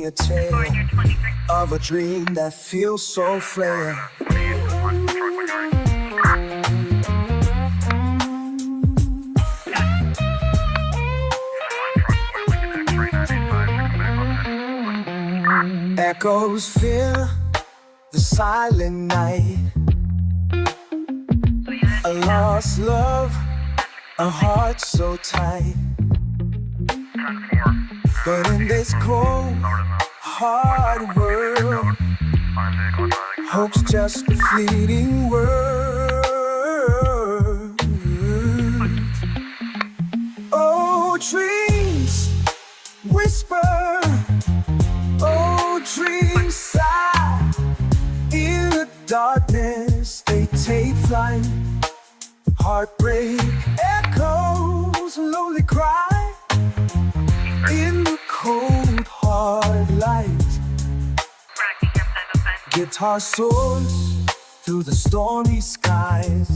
me a tale of a dream that feels so frail. Echoes fill the silent night. A lost love, a heart so tight. But in this cold, hard world, hope's just a fleeting word. Oh, dreams whisper, oh, dreams sigh. In the darkness they take flight. Heartbreak echoes, lonely cry. In the cold, hard light, guitar soars through the stormy skies.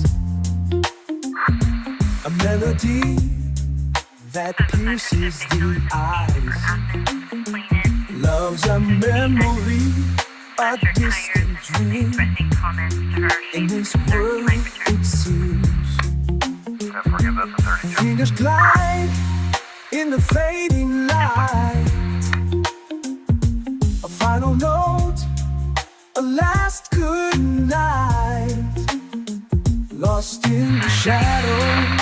A melody that pierces the eyes. Love's a memory, a distant dream. In this world it seems fingers glide in the fading light. A final note, a last good night. Lost in the shadows,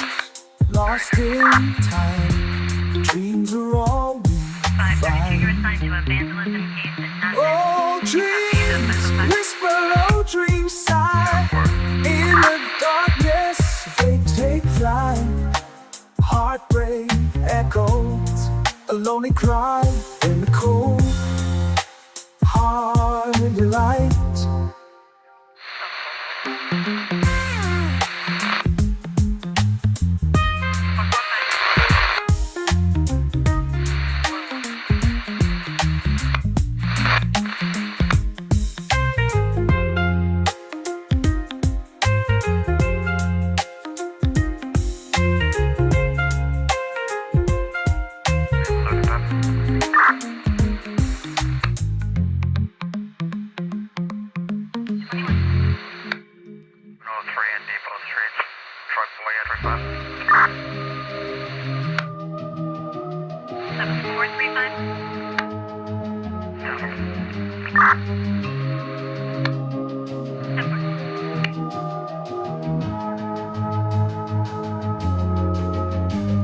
lost in time. Dreams are all we find. Oh, dreams whisper, oh, dreams sigh. In the darkness they take flight. Heartbreak echoes, a lonely cry. In the cold, hard light.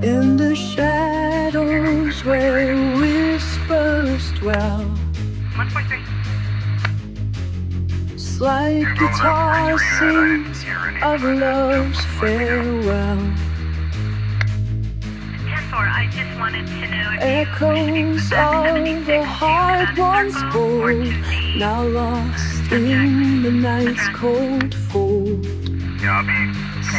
In the shadows where whispers dwell, 1.3. slight guitar sings of love's farewell. 10-4, I just wanted to know if Echoes of the heart once bold, now lost in the night's cold fold. Yeah, I'll be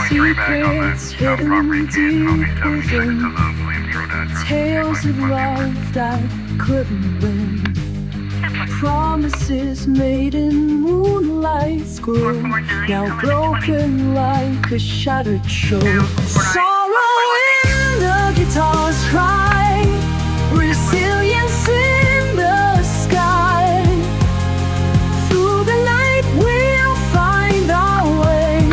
23 back on that Secrets hidden property deep I'll be 70 seconds within, of those Williams Road address. tales of love that couldn't win. Promises made in moonlight's glow, now broken like a shattered show. Sorrow in the guitar's cry, resilience in the sky. Through the night we'll find our way,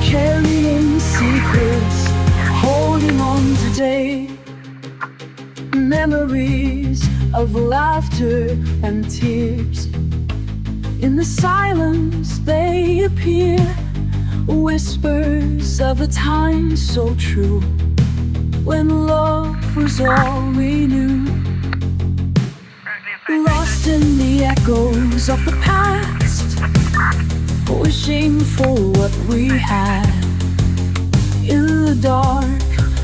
carrying secrets, holding on today. Memories of laughter and tears. In the silence they appear, whispers of a time so true, when love was all we knew. Lost in the echoes of the past, wishing for what we had. In the dark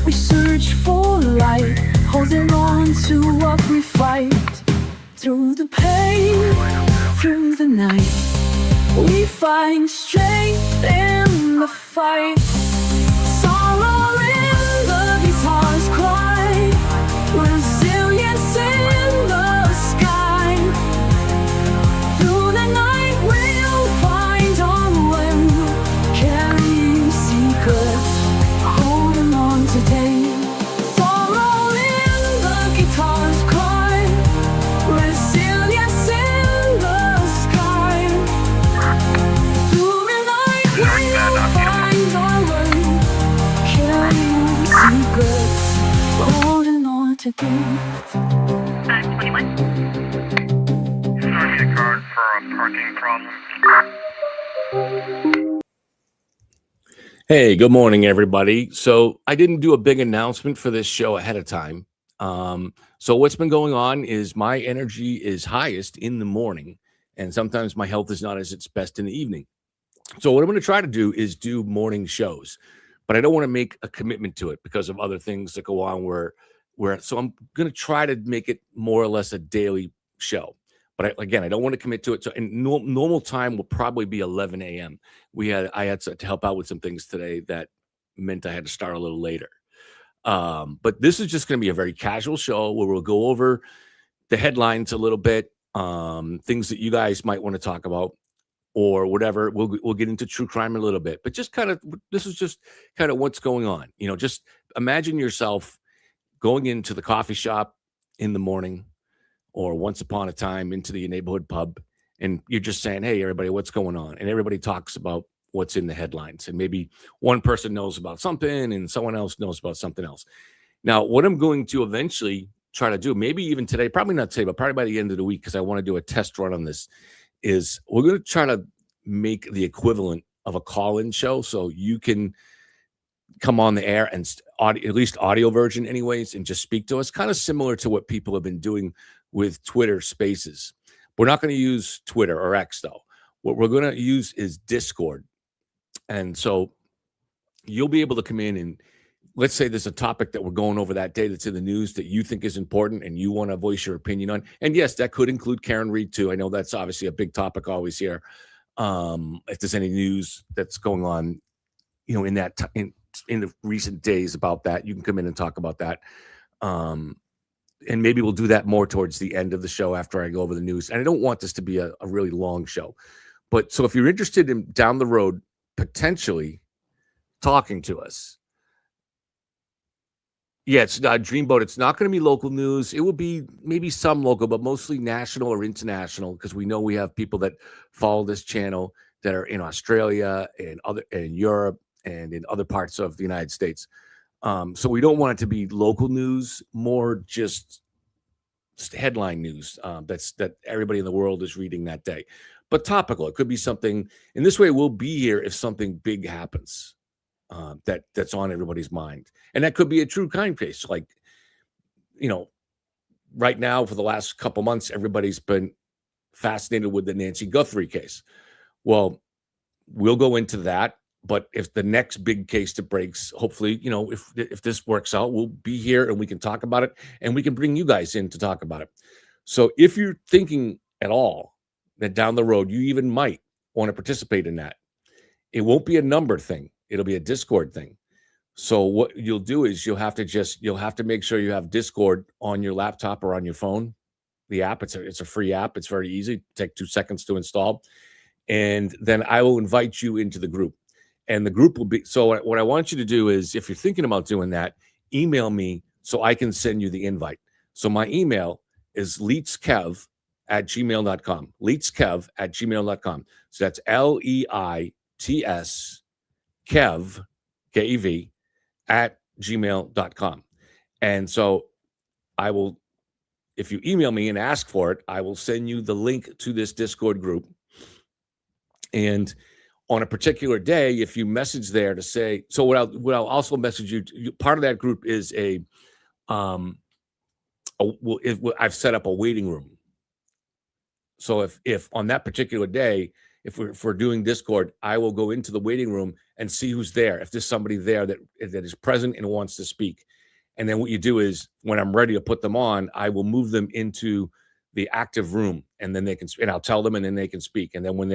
we search for light, holding on to what we fight. Through the pain, through the night, we find strength in the fight. Sorrow in the guitar's cry, resilience in the sky. Through the night we'll find our way, carrying secrets, holding on today. Sorrow in the guitar's cry, resilience to give. 21. Sorry, a card for a parking problem. Hey, good morning, everybody. So I didn't do a big announcement for this show ahead of time. So what's been going on is my energy is highest in the morning, and sometimes my health is not as its best in the evening. So what I'm going to try to do is do morning shows, but I don't want to make a commitment to it because of other things that go on so I'm going to try to make it more or less a daily show. But I don't want to commit to it. So, and normal time will probably be 11 a.m. I had to help out with some things today that meant I had to start a little later. But this is just going to be a very casual show where we'll go over the headlines a little bit, things that you guys might want to talk about or whatever. We'll get into true crime a little bit, but this is just kind of what's going on. Just imagine yourself going into the coffee shop in the morning or once upon a time into the neighborhood pub, and you're just saying, hey, everybody, what's going on? And everybody talks about what's in the headlines. And maybe one person knows about something and someone else knows about something else. Now, what I'm going to eventually try to do, maybe even today, probably not today, but probably by the end of the week, because I want to do a test run on this, is we're going to try to make the equivalent of a call-in show so you can come on the air and at least audio version anyways, and just speak to us, kind of similar to what people have been doing with Twitter Spaces. We're not going to use Twitter or X, though. What we're going to use is Discord. And so you'll be able to come in and let's say there's a topic that we're going over that day that's in the news that you think is important and you want to voice your opinion on. And yes, that could include Karen Reed too. I know that's obviously a big topic always here. If there's any news that's going on, in that in the recent days about that, you can come in and talk about that. And maybe we'll do that more towards the end of the show after I go over the news. And I don't want this to be a really long show. But so if you're interested in down the road, potentially talking to us, yeah, it's not Dreamboat. It's not going to be local news. It will be maybe some local, but mostly national or international, because we know we have people that follow this channel that are in Australia and in Europe and in other parts of the United States. So we don't want it to be local news, more just headline news that everybody in the world is reading that day. But topical. It could be something. In this way, we'll be here if something big happens. That's on everybody's mind. And that could be a true crime case. Like, right now for the last couple months, everybody's been fascinated with the Nancy Guthrie case. Well, we'll go into that. But if the next big case that breaks, hopefully, if this works out, we'll be here and we can talk about it and we can bring you guys in to talk about it. So if you're thinking at all that down the road, you even might want to participate in that, it won't be a number thing. It'll be a Discord thing. So what you'll do is you'll have to make sure you have Discord on your laptop or on your phone. The app, it's a free app. It's very easy. Take 2 seconds to install. And then I will invite you into the group. And the group will be, so what I want you to do is, if you're thinking about doing that, email me so I can send you the invite. So my email is leitskev@gmail.com. leitskev@gmail.com. So that's LEITS Kev, KEV, @gmail.com. And so I will, if you email me and ask for it, I will send you the link to this Discord group. And on a particular day, if you message there to say, so what I'll also message you, part of that group is I've set up a waiting room. So if on that particular day, if we're doing Discord, I will go into the waiting room and see who's there. If there's somebody there that is present and wants to speak. And then what you do is when I'm ready to put them on, I will move them into the active room and then I'll tell them and then they can speak. And then when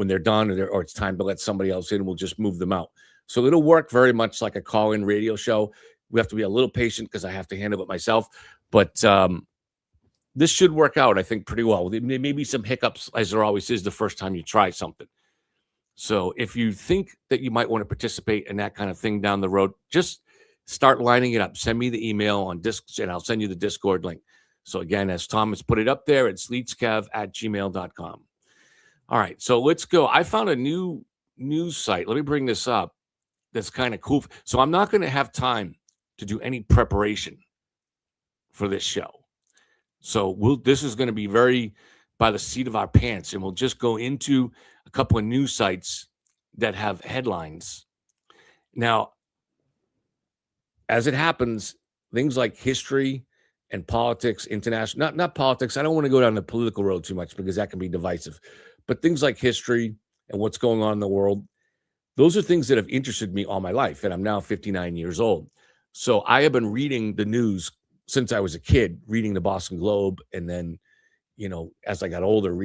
they're done or it's time to let somebody else in, we'll just move them out. So it'll work very much like a call-in radio show. We have to be a little patient because I have to handle it myself. But this should work out, I think, pretty well. There may be some hiccups, as there always is the first time you try something. So if you think that you might want to participate in that kind of thing down the road, just start lining it up. Send me the email on Discord, and I'll send you the Discord link. So again, as Thomas put it up there, it's leitskev@gmail.com. All right, so let's go. I found a new news site. Let me bring this up. That's kind of cool. So I'm not going to have time to do any preparation for this show. So this is going to be very by the seat of our pants, and we'll just go into a couple of news sites that have headlines. Now, as it happens, things like history and politics, international, not politics. I don't want to go down the political road too much because that can be divisive, but things like history and what's going on in the world, those are things that have interested me all my life. And I'm now 59 years old. So I have been reading the news since I was a kid, reading the Boston Globe. And then, as I got older,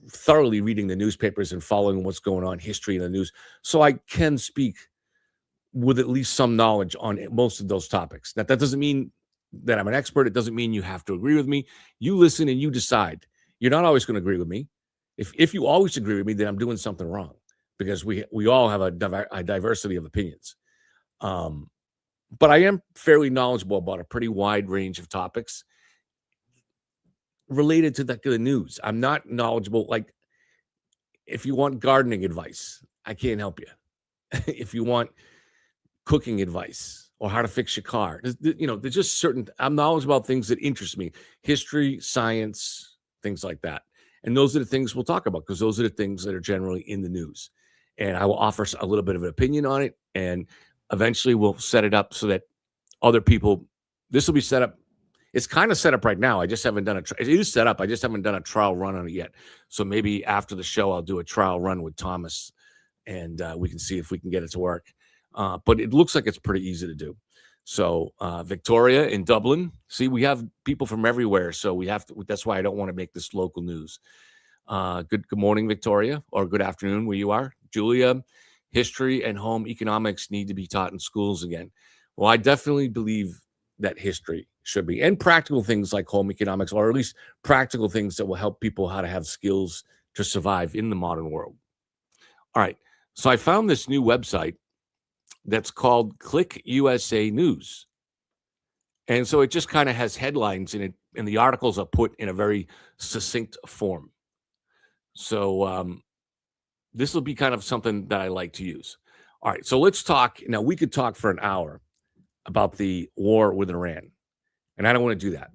thoroughly reading the newspapers and following what's going on, history in the news. So I can speak with at least some knowledge on most of those topics. Now, that doesn't mean that I'm an expert. It doesn't mean you have to agree with me. You listen and you decide. You're not always going to agree with me. If you always agree with me, then I'm doing something wrong, because we all have a diversity of opinions. But I am fairly knowledgeable about a pretty wide range of topics related to the news. I'm not knowledgeable. Like, if you want gardening advice, I can't help you. If you want cooking advice or how to fix your car, there's just I'm knowledgeable about things that interest me: history, science, things like that. And those are the things we'll talk about, because those are the things that are generally in the news. And I will offer a little bit of an opinion on it. And eventually we'll set it up so that other people, this will be set up. It's kind of set up right now. I just haven't done it is set up. I just haven't done a trial run on it yet. So maybe after the show, I'll do a trial run with Thomas, and we can see if we can get it to work. But it looks like it's pretty easy to do. So Victoria in Dublin, see, we have people from everywhere. So we have to, that's why I don't want to make this local news. Good morning, Victoria, or good afternoon where you are. Julia, history and home economics need to be taught in schools again. Well, I definitely believe that history should be, and practical things like home economics, or at least practical things that will help people how to have skills to survive in the modern world. All right. So I found this new website that's called Click USA News. And so it just kind of has headlines in it, and the articles are put in a very succinct form. So this will be kind of something that I like to use. All right, so let's talk. Now, we could talk for an hour about the war with Iran, and I don't want to do that.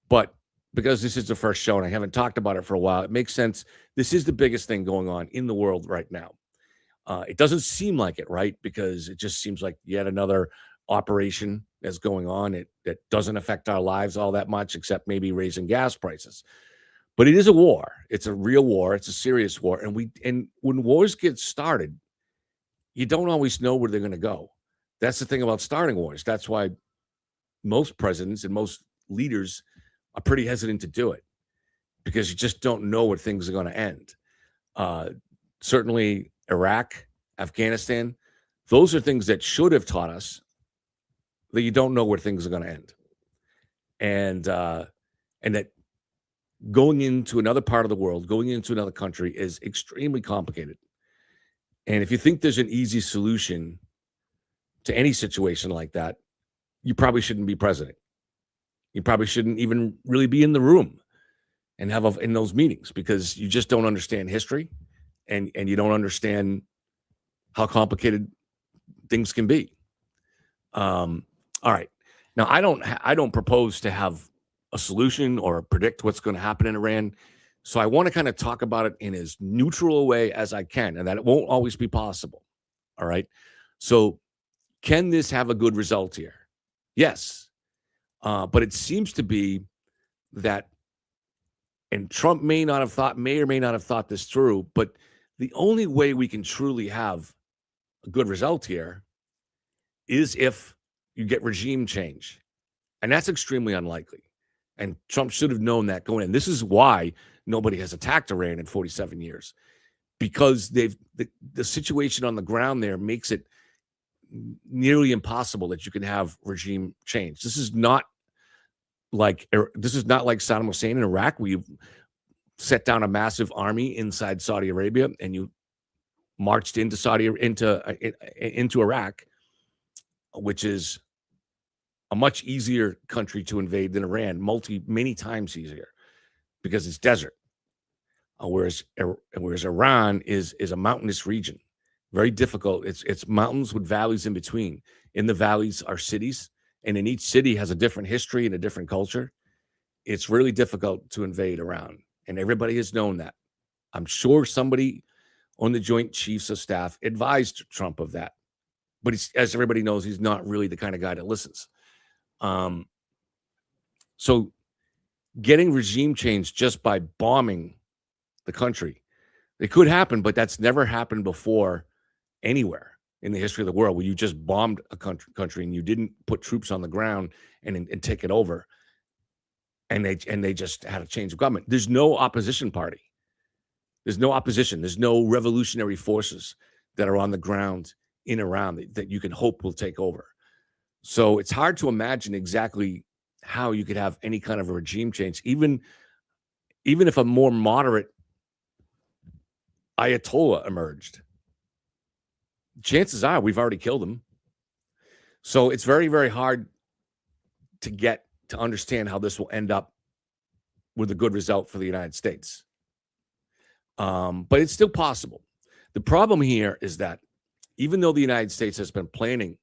But because this is the first show and I haven't talked about it for a while, it makes sense. This is the biggest thing going on in the world right now. It doesn't seem like it, right? Because it just seems like yet another operation that's going on. That doesn't affect our lives all that much, except maybe raising gas prices. But it is a war. It's a real war. It's a serious war. And when wars get started, you don't always know where they're going to go. That's the thing about starting wars. That's why most presidents and most leaders are pretty hesitant to do it, because you just don't know where things are going to end. Certainly Iraq, Afghanistan, those are things that should have taught us that you don't know where things are going to end. And that going into another part of the world, going into another country is extremely complicated. And if you think there's an easy solution to any situation like that, you probably shouldn't be president. You probably shouldn't even really be in the room and have in those meetings, because you just don't understand history, and you don't understand how complicated things can be. All right. Now, I don't propose to have a solution or predict what's going to happen in Iran. So I want to kind of talk about it in as neutral a way as I can, and that it won't always be possible. All right. So can this have a good result here? Yes. But it seems to be that, and Trump may or may not have thought this through, but the only way we can truly have a good result here is if you get regime change. And that's extremely unlikely. And Trump should have known that going in. This is why nobody has attacked Iran in 47 years, because the situation on the ground there makes it nearly impossible that you can have regime change. This is not like Saddam Hussein in Iraq, where you set down a massive army inside Saudi Arabia and you marched into Iraq, which is a much easier country to invade than Iran, many times easier, because it's desert. Whereas Iran is a mountainous region, very difficult. It's mountains with valleys in between. In the valleys are cities, and in each city has a different history and a different culture, it's really difficult to invade Iran. And everybody has known that. I'm sure somebody on the Joint Chiefs of Staff advised Trump of that. But as everybody knows, he's not really the kind of guy that listens. So getting regime change just by bombing the country, it could happen, but that's never happened before anywhere in the history of the world, where you just bombed a country and you didn't put troops on the ground and take it over. And they just had a change of government. There's no opposition party. There's no opposition. There's no revolutionary forces that are on the ground in Iran that you can hope will take over. So it's hard to imagine exactly how you could have any kind of a regime change, even if a more moderate Ayatollah emerged. Chances are we've already killed him. So it's very, very hard to understand how this will end up with a good result for the United States. But it's still possible. The problem here is that even though the United States has been planning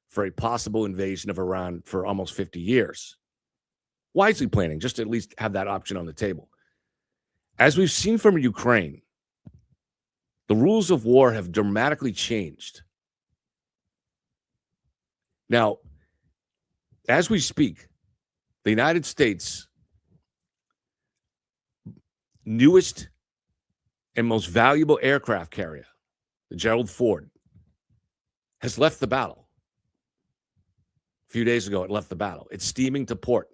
for a possible invasion of Iran for almost 50 years, wisely planning, just to at least have that option on the table, as we've seen from Ukraine, the rules of war have dramatically changed. Now, as we speak, the United States' newest and most valuable aircraft carrier, the Gerald Ford, has left the battle. A few days ago, it left the battle. It's steaming to port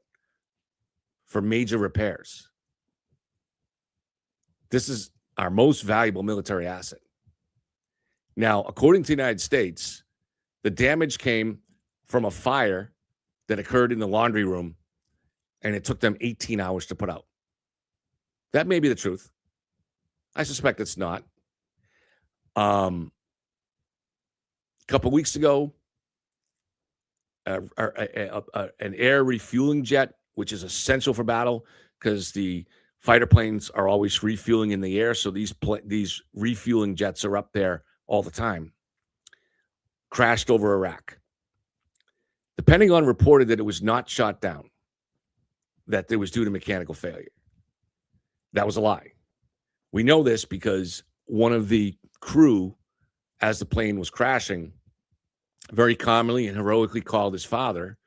for major repairs. This is our most valuable military asset. Now, according to the United States, the damage came from a fire that occurred in the laundry room, and it took them 18 hours to put out. That may be the truth. I suspect it's not. A couple weeks ago, an air refueling jet, which is essential for battle because the fighter planes are always refueling in the air, so these refueling jets are up there all the time, crashed over Iraq. The Pentagon reported that it was not shot down, that it was due to mechanical failure. That was a lie. We know this because one of the crew, as the plane was crashing, very calmly and heroically called his father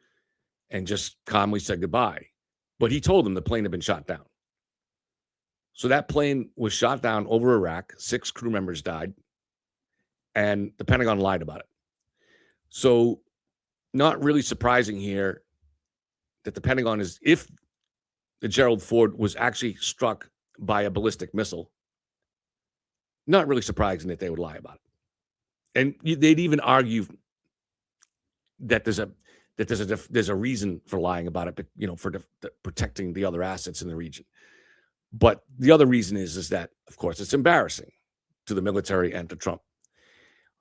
and just calmly said goodbye. But he told him the plane had been shot down. So that plane was shot down over Iraq. 6 crew members died. And the Pentagon lied about it. So not really surprising here that the Pentagon is, if the Gerald Ford was actually struck by a ballistic missile, not really surprising that they would lie about it. And they'd even argue that there's a reason for lying about it, for protecting the other assets in the region. But the other reason is that, of course, it's embarrassing to the military and to Trump.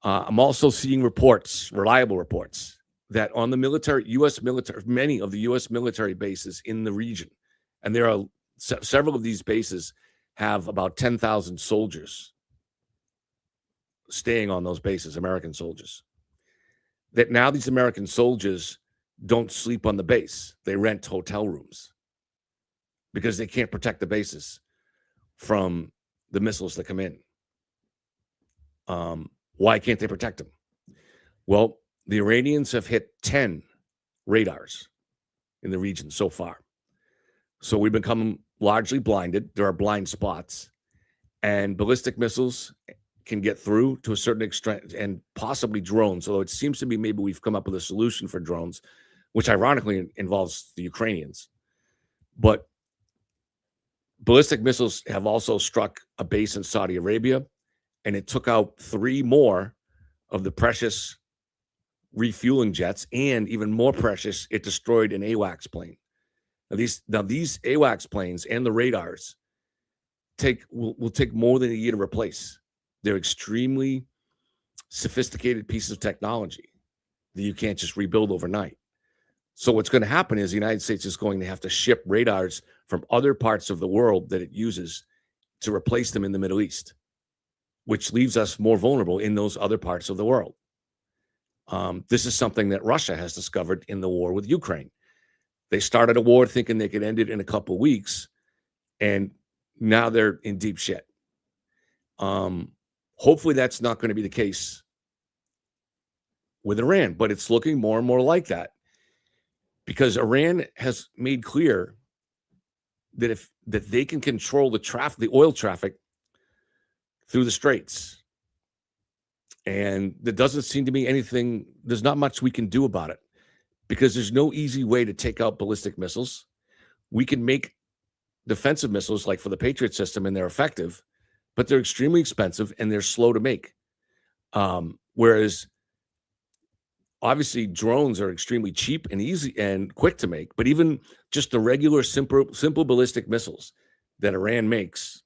I'm also seeing reports, reliable reports, that on the U.S. military, many of the U.S. military bases in the region, and there are several of these bases have about 10,000 soldiers staying on those bases, American soldiers, that now these American soldiers don't sleep on the base. They rent hotel rooms because they can't protect the bases from the missiles that come in. Why can't they protect them? Well, the Iranians have hit 10 radars in the region so far. So we've become largely blinded. There are blind spots, and ballistic missiles can get through to a certain extent, and possibly drones, although it seems to be maybe we've come up with a solution for drones, which ironically involves the Ukrainians. But ballistic missiles have also struck a base in Saudi Arabia, and it took out 3 more of the precious refueling jets, and even more precious, it destroyed an AWACS plane. Now these AWACS planes and the radars will take more than a year to replace. They're extremely sophisticated pieces of technology that you can't just rebuild overnight. So what's going to happen is the United States is going to have to ship radars from other parts of the world that it uses to replace them in the Middle East, which leaves us more vulnerable in those other parts of the world. This is something that Russia has discovered in the war with Ukraine. They started a war thinking they could end it in a couple of weeks, and now they're in deep shit. Hopefully that's not going to be the case with Iran, but it's looking more and more like that because Iran has made clear that that they can control the oil traffic through the straits. And there doesn't seem to be there's not much we can do about it because there's no easy way to take out ballistic missiles. We can make defensive missiles like for the Patriot system, and they're effective, but they're extremely expensive and they're slow to make. Whereas obviously drones are extremely cheap and easy and quick to make, but even just the regular simple ballistic missiles that Iran makes,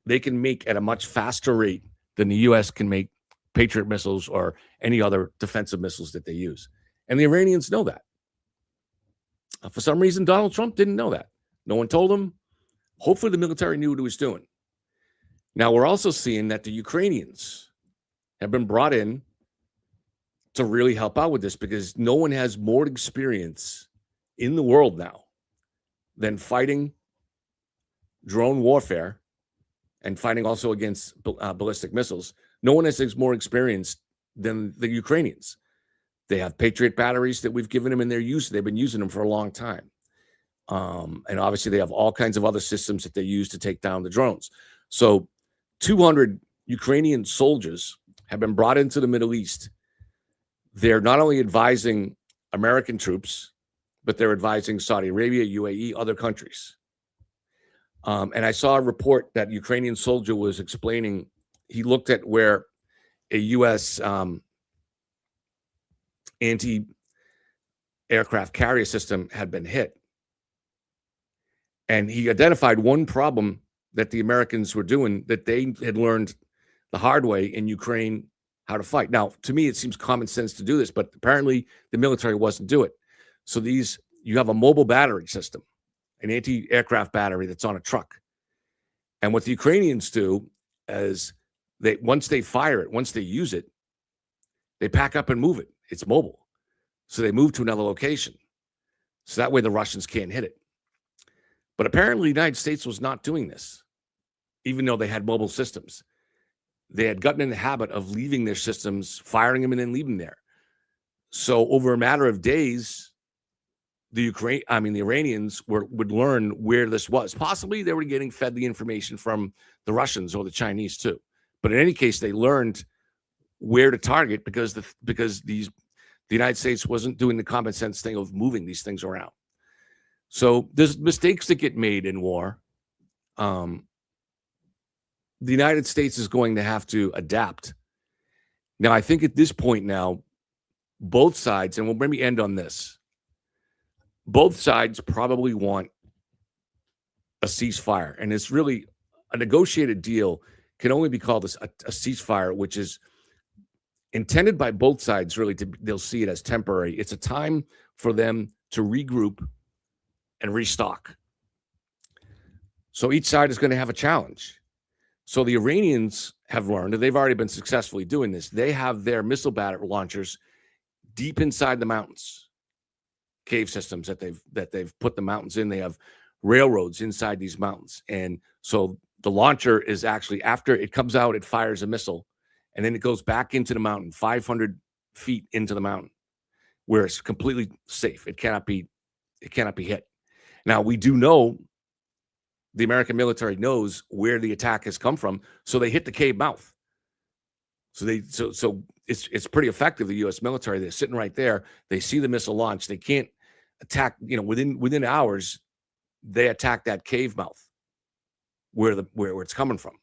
they can make at a much faster rate than the US can make Patriot missiles or any other defensive missiles that they use. And the Iranians know that. For some reason, Donald Trump didn't know that. No one told him. Hopefully the military knew what it was doing. Now, we're also seeing that the Ukrainians have been brought in to really help out with this because no one has more experience in the world now than fighting drone warfare and fighting also against ballistic missiles. No one has more experience than the Ukrainians. They have Patriot batteries that we've given them in their use. They've been using them for a long time. And obviously they have all kinds of other systems that they use to take down the drones. So 200 Ukrainian soldiers have been brought into the Middle East. They're not only advising American troops, but they're advising Saudi Arabia, UAE, other countries. And I saw a report that Ukrainian soldier was explaining. He looked at where a U.S. anti-aircraft carrier system had been hit. And he identified one problem that the Americans were doing that they had learned the hard way in Ukraine how to fight. Now, to me, it seems common sense to do this, but apparently the military wasn't do it. So you have a mobile battery system, an anti-aircraft battery that's on a truck. And what the Ukrainians do is once they fire it, once they use it, they pack up and move it. It's mobile. So they move to another location. So that way the Russians can't hit it. But apparently the United States was not doing this, even though they had mobile systems. They had gotten in the habit of leaving their systems, firing them, and then leaving there. So over a matter of days, the Iranians would learn where this was. Possibly they were getting fed the information from the Russians or the Chinese too. But in any case, they learned where to target because the United States wasn't doing the common sense thing of moving these things around. So there's mistakes that get made in war. The United States is going to have to adapt. Now, I think at this point now, both sides, and we'll maybe end on this, both sides probably want a ceasefire. And it's really a negotiated deal can only be called a ceasefire, which is intended by both sides really they'll see it as temporary. It's a time for them to regroup and restock. So each side is going to have a challenge. So the Iranians have learned, and they've already been successfully doing this. They have their missile battery launchers deep inside the mountains, cave systems that they've put the mountains in. They have railroads inside these mountains. And so the launcher is actually, after it comes out, it fires a missile, and then it goes back into the mountain, 500 feet into the mountain, where it's completely safe. It cannot be hit. Now, we do know the American military knows where the attack has come from, so they hit the cave mouth. So it's pretty effective. The U.S. military, they're sitting right there. They see the missile launch. They can't attack. Within hours, they attack that cave mouth where it's coming from.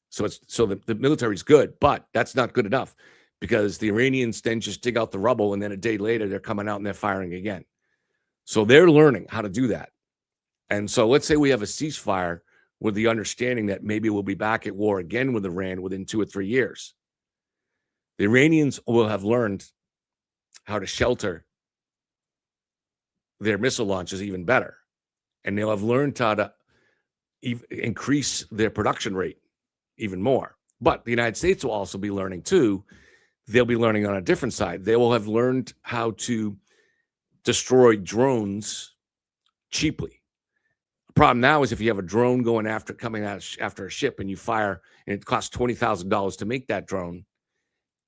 So the military's good, but that's not good enough because the Iranians then just dig out the rubble, and then a day later they're coming out and they're firing again. So they're learning how to do that. And so let's say we have a ceasefire with the understanding that maybe we'll be back at war again with Iran within 2 or 3 years. The Iranians will have learned how to shelter their missile launches even better. And they'll have learned how to increase their production rate even more. But the United States will also be learning too they'll be learning on a different side. They will have learned how to destroy drones cheaply. The problem now is if you have a drone coming out after a ship and you fire, and it costs $20,000 to make that drone,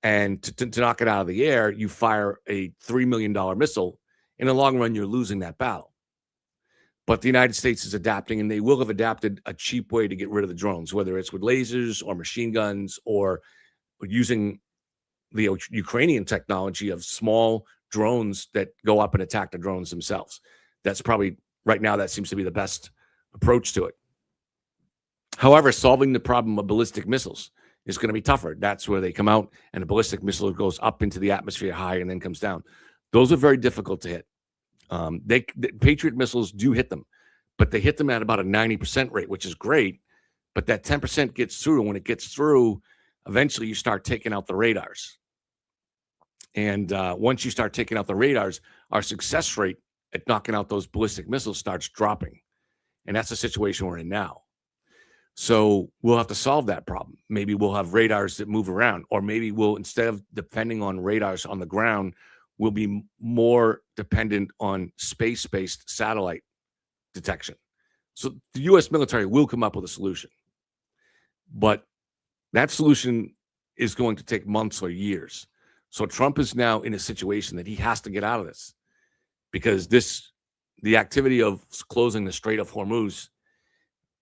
and to knock it out of the air, you fire a $3 million missile. In the long run, you're losing that battle. But the United States is adapting, and they will have adapted a cheap way to get rid of the drones, whether it's with lasers or machine guns or using the Ukrainian technology of small drones that go up and attack the drones themselves. That's probably, right now, that seems to be the best approach to it. However, solving the problem of ballistic missiles is going to be tougher. That's where they come out, and a ballistic missile goes up into the atmosphere high and then comes down. Those are very difficult to hit. The Patriot missiles do hit them, but they hit them at about a 90% rate, which is great. But that 10% gets through. And when it gets through, eventually you start taking out the radars. And once you start taking out the radars, our success rate at knocking out those ballistic missiles starts dropping. And that's the situation we're in now. So we'll have to solve that problem. Maybe we'll have radars that move around, or maybe we'll, instead of depending on radars on the ground, we'll be more dependent on space-based satellite detection. So the U.S. military will come up with a solution. But that solution is going to take months or years. So Trump is now in a situation that he has to get out of this, because the activity of closing the Strait of Hormuz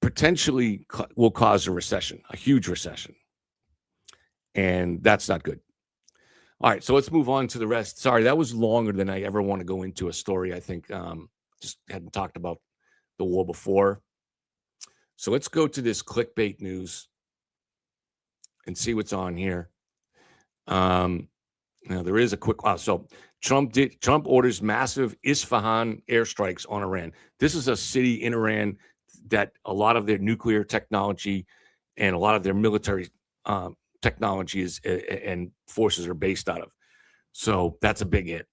potentially will cause a recession, a huge recession. And that's not good. All right, so let's move on to the rest. Sorry, that was longer than I ever want to go into a story. I think just hadn't talked about the war before. So let's go to this clickbait news and see what's on here. Now there is a quick. So Trump orders massive Isfahan airstrikes on Iran. This is a city in Iran that a lot of their nuclear technology and a lot of their military technologies and forces are based out of. So that's a big hit.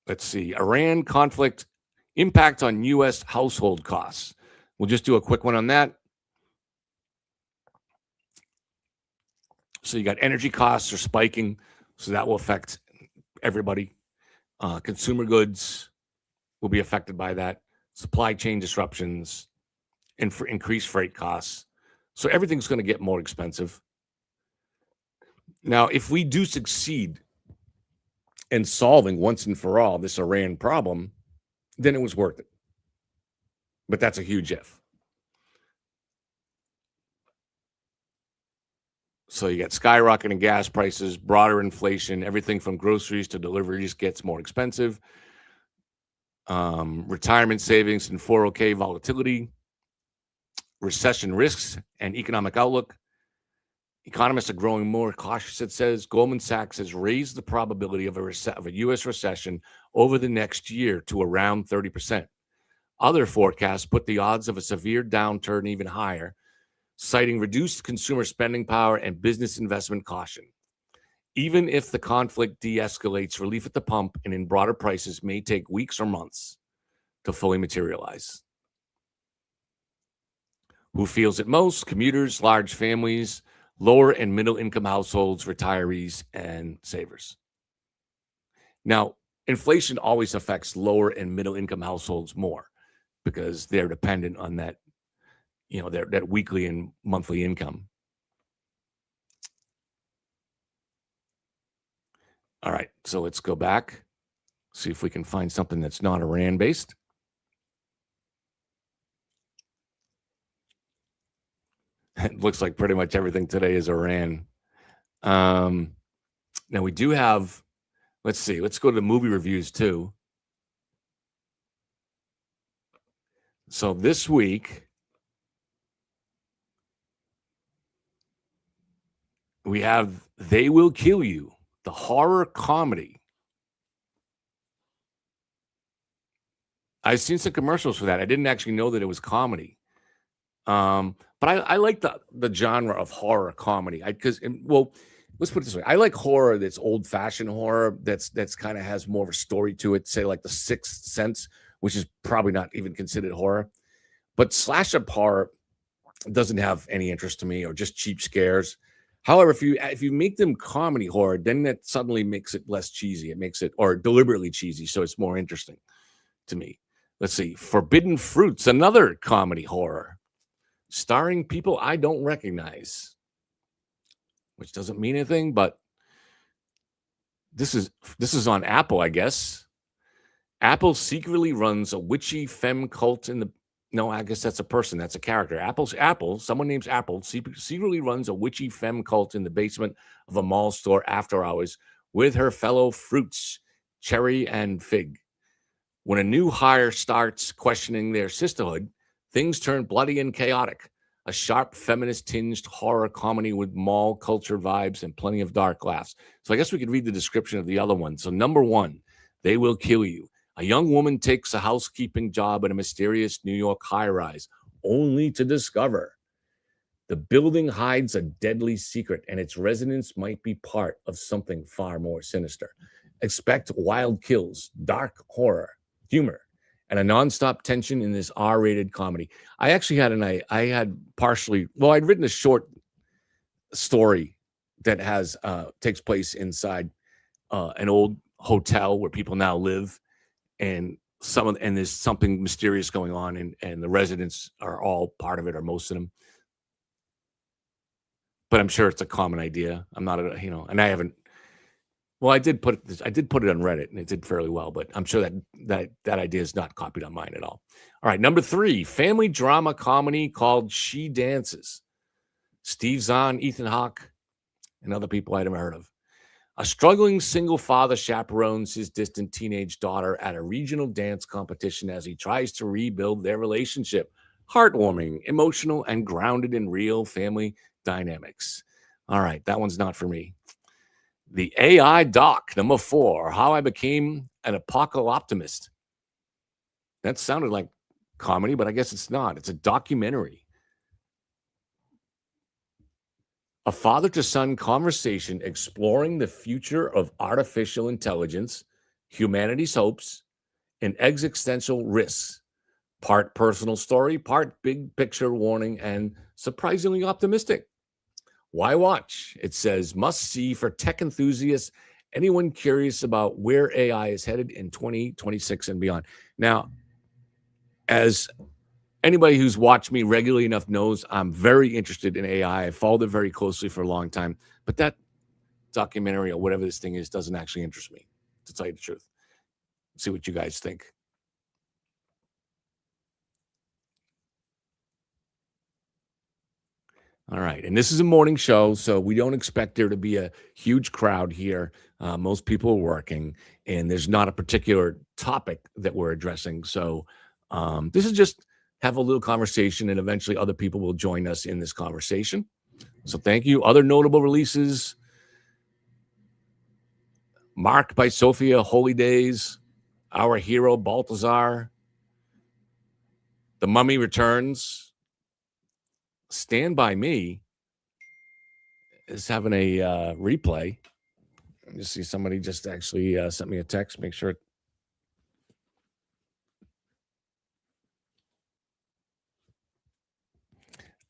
Let's see. Iran conflict impact on U.S. household costs. We'll just do a quick one on that. So you got energy costs are spiking, so that will affect everybody. Consumer goods will be affected by that. Supply chain disruptions and for increased freight costs. So everything's going to get more expensive. Now, if we do succeed in solving once and for all this Iran problem, then it was worth it. But that's a huge if. So you got skyrocketing gas prices, broader inflation, everything from groceries to deliveries gets more expensive. Retirement savings and 401k volatility, recession risks and economic outlook. Economists are growing more cautious, it says. Goldman Sachs has raised the probability of a U.S. recession over the next year to around 30%. Other forecasts put the odds of a severe downturn even higher, citing reduced consumer spending power and business investment caution. Even if the conflict de-escalates, relief at the pump and in broader prices may take weeks or months to fully materialize. Who feels it most? Commuters, large families, lower and middle income households, retirees, and savers. Now, inflation always affects lower and middle income households more because they're dependent on that, that weekly and monthly income. All right, so let's go back, see if we can find something that's not Iran-based. It looks like pretty much everything today is Iran. Now we do have, let's see, let's go to the movie reviews too. So this week, we have They Will Kill You, the horror comedy. I've seen some commercials for that. I didn't actually know that it was comedy. But I like the genre of horror comedy. Let's put it this way. I like horror that's old-fashioned horror that's kind of has more of a story to it, say like The Sixth Sense, which is probably not even considered horror. But slash-up horror doesn't have any interest to me, or just cheap scares. However, if you make them comedy horror, then that suddenly makes it less cheesy. It makes it, or deliberately cheesy, so it's more interesting to me. Let's see. Forbidden Fruits, another comedy horror starring people I don't recognize, which doesn't mean anything, but this is on Apple, I guess. Apple secretly runs a witchy femme cult in the. No, I guess that's a person. That's a character. Apple. Someone named Apple secretly runs a witchy femme cult in the basement of a mall store after hours with her fellow fruits, cherry and fig. When a new hire starts questioning their sisterhood, things turn bloody and chaotic. A sharp feminist-tinged horror comedy with mall culture vibes and plenty of dark laughs. So I guess we could read the description of the other one. So number 1, They Will Kill You. A young woman takes a housekeeping job at a mysterious New York high-rise, only to discover the building hides a deadly secret, and its residents might be part of something far more sinister. Expect wild kills, dark horror, humor, and a nonstop tension in this R-rated comedy. I actually had I'd written a short story that takes place inside an old hotel where people now live, and there's something mysterious going on, and the residents are all part of it, or most of them. But I'm sure it's a common idea. I'm not, and I haven't. Well, I did put it on Reddit, and it did fairly well. But I'm sure that idea is not copied on mine at all. All right, number 3, family drama comedy called She Dances. Steve Zahn, Ethan Hawke, and other people I'd never heard of. A struggling single father chaperones his distant teenage daughter at a regional dance competition as he tries to rebuild their relationship. Heartwarming, emotional, and grounded in real family dynamics. All right, that one's not for me. The AI Doc, number 4, How I Became an Apocalyptimist. That sounded like comedy, but I guess it's not. It's a documentary. A father-to-son conversation exploring the future of artificial intelligence, humanity's hopes, and existential risks. Part personal story, part big picture warning, and surprisingly optimistic. Why watch? It says must see for tech enthusiasts, anyone curious about where AI is headed in 2026 and beyond. Now, as anybody who's watched me regularly enough knows, I'm very interested in AI. I followed it very closely for a long time, but that documentary or whatever this thing is doesn't actually interest me, to tell you the truth. Let's see what you guys think. All right. And this is a morning show, so we don't expect there to be a huge crowd here. Most people are working, and there's not a particular topic that we're addressing. So this is just have a little conversation, and eventually other people will join us in this conversation. So thank you. Other notable releases: Mark by Sophia, Holy Days, Our Hero, Balthazar, The Mummy Returns, Stand By Me is having a replay. You see somebody just actually sent me a text. Make sure.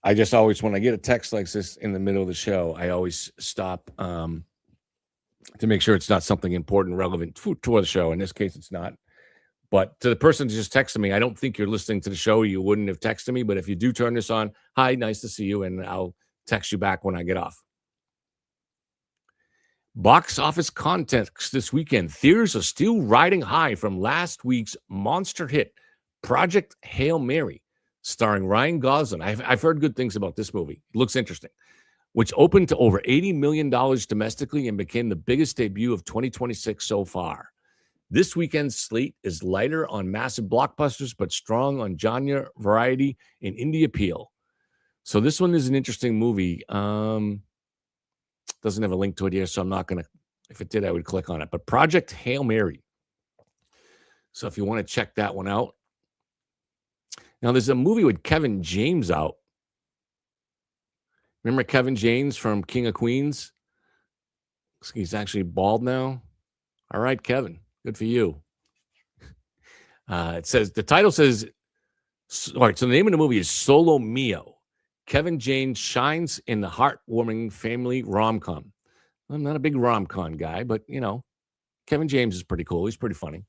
I just always, when I get a text like this in the middle of the show, I always stop to make sure it's not something important, relevant to the show. In this case, it's not. But to the person who just texted me, I don't think you're listening to the show. You wouldn't have texted me. But if you do turn this on, hi, nice to see you. And I'll text you back when I get off. Box office context this weekend. Theaters are still riding high from last week's monster hit, Project Hail Mary, starring Ryan Gosling. I've heard good things about this movie. It looks interesting. Which opened to over $80 million domestically and became the biggest debut of 2026 so far. This weekend's slate is lighter on massive blockbusters, but strong on genre, variety, and indie appeal. So this one is an interesting movie. Doesn't have a link to it here, so I'm not going to. If it did, I would click on it. But Project Hail Mary. So if you want to check that one out. Now, there's a movie with Kevin James out. Remember Kevin James from King of Queens? He's actually bald now. All right, Kevin. Good for you. It says, the title says, all right, so the name of the movie is Solo Mio. Kevin James shines in the heartwarming family rom-com. I'm not a big rom-com guy, but Kevin James is pretty cool. He's pretty funny.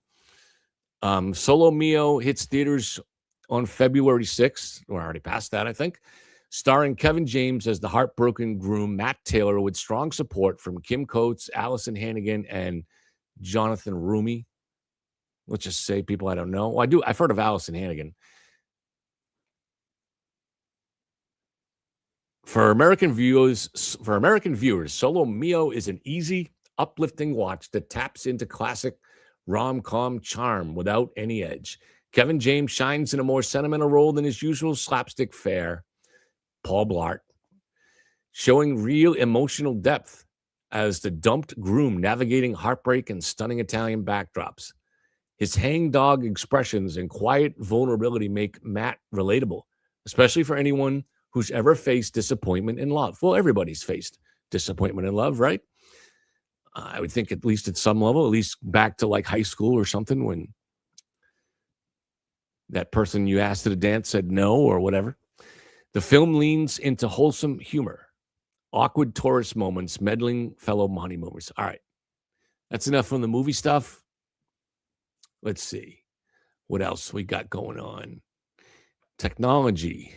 Solo Mio hits theaters on February 6th. We're already past that, I think. Starring Kevin James as the heartbroken groom, Matt Taylor, with strong support from Kim Coates, Allison Hannigan, and Jonathan Rumi. Let's just say people I don't know. Well, I've heard of Allison Hannigan. For American viewers, Solo Mio is an easy, uplifting watch that taps into classic rom-com charm without any edge. Kevin James shines in a more sentimental role than his usual slapstick fare, Paul Blart, showing real emotional depth as the dumped groom navigating heartbreak and stunning Italian backdrops. His hangdog expressions and quiet vulnerability make Matt relatable, especially for anyone who's ever faced disappointment in love. Well, everybody's faced disappointment in love, right? I would think at least at some level, at least back to like high school or something, when that person you asked to the dance said no or whatever. The film leans into wholesome humor, awkward tourist moments, meddling fellow honeymooners. All right, that's enough from the movie stuff. Let's see what else we got going on. Technology.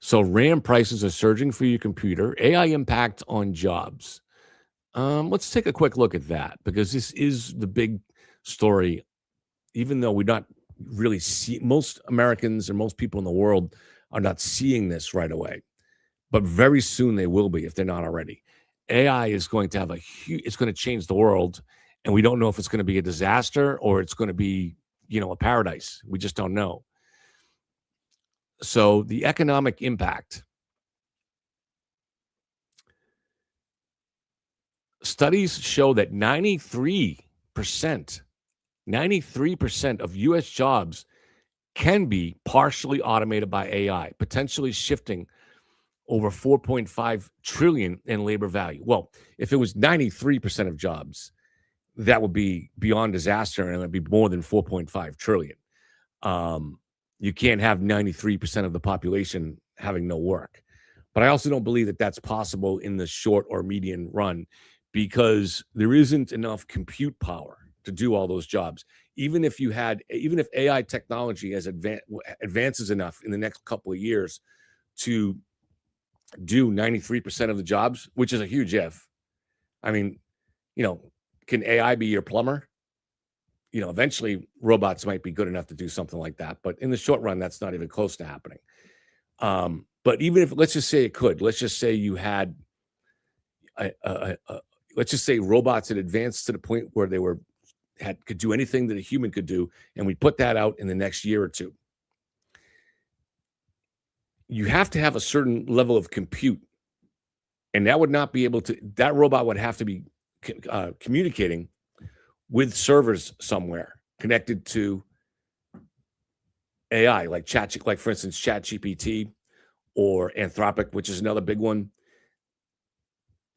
So RAM prices are surging for your computer. AI impact on jobs. Let's take a quick look at that, because this is the big story. Even though we're not really most Americans and most people in the world are not seeing this right away, but very soon they will be if they're not already. AI is going to have it's going to change the world, and we don't know if it's going to be a disaster or it's going to be, a paradise. We just don't know. So the economic impact. Studies show that 93% of U.S. jobs can be partially automated by AI, potentially shifting over $4.5 trillion in labor value. Well, if it was 93% of jobs, that would be beyond disaster, and it would be more than $4.5 trillion. You can't have 93% of the population having no work. But I also don't believe that that's possible in the short or medium run, because there isn't enough compute power to do all those jobs. Even if AI technology advances enough in the next couple of years to do 93% of the jobs, which is a huge if. I mean, can AI be your plumber? Eventually robots might be good enough to do something like that. But in the short run, that's not even close to happening. But even if, let's just say it could, let's just say you had, let's just say robots had advanced to the point where they could do anything that a human could do, and we put that out in the next year or two. You have to have a certain level of compute, and that robot would have to be communicating with servers somewhere connected to AI, like for instance, ChatGPT or Anthropic, which is another big one.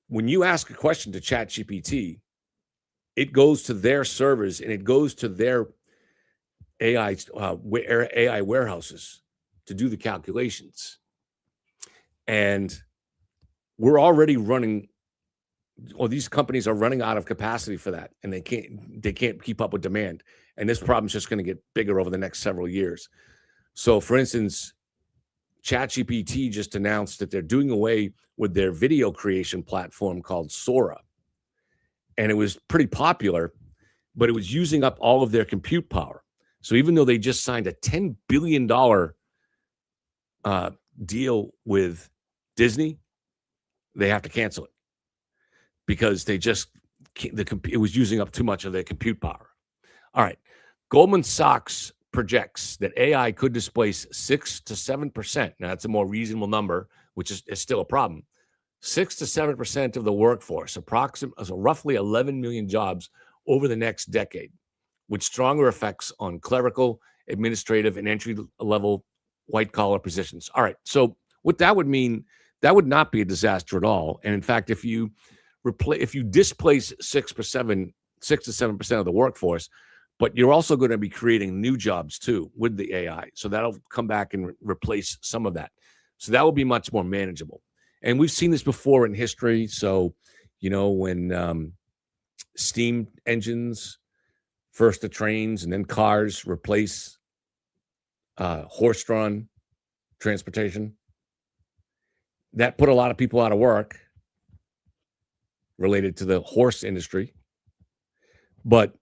When you ask a question to ChatGPT, it goes to their servers and it goes to their AI warehouses to do the calculations. And we're already running, or these companies are running out of capacity for that, and they can't keep up with demand. And this problem is just going to get bigger over the next several years. So, for instance, ChatGPT just announced that they're doing away with their video creation platform called Sora. And it was pretty popular, but it was using up all of their compute power. So even though they just signed a $10 billion deal with Disney, they have to cancel it, because it was using up too much of their compute power. All right. Goldman Sachs projects that AI could displace 6 to 7%. Now, that's a more reasonable number, which is still a problem. 6 to 7% of the workforce, roughly 11 million jobs over the next decade, with stronger effects on clerical, administrative, and entry-level white-collar positions. All right. So what that would mean, that would not be a disaster at all. And in fact, if you displace 6 to 7% of the workforce, but you're also going to be creating new jobs too with the AI. So that'll come back and replace some of that. So that will be much more manageable. And we've seen this before in history. So, when steam engines, first the trains and then cars replace horse-drawn transportation, that put a lot of people out of work related to the horse industry. But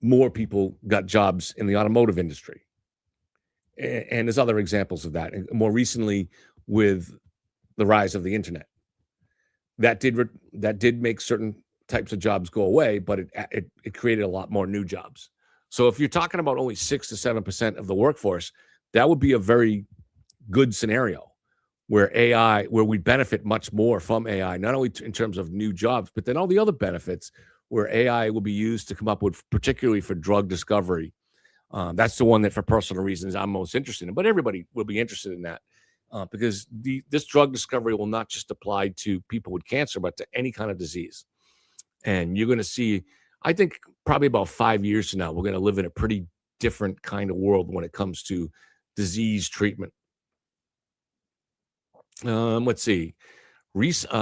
more people got jobs in the automotive industry. And there's other examples of that. And more recently, with the rise of the internet, that did make certain types of jobs go away, but it created a lot more new jobs. So if you're talking about only 6 to 7% of the workforce, that would be a very good scenario where we benefit much more from AI, not only in terms of new jobs, but then all the other benefits where AI will be used to come up with, particularly for drug discovery. That's the one that, for personal reasons, I'm most interested in. But everybody will be interested in that because this drug discovery will not just apply to people with cancer, but to any kind of disease. And you're going to see, I think, probably about 5 years from now, we're going to live in a pretty different kind of world when it comes to disease treatment. Let's see.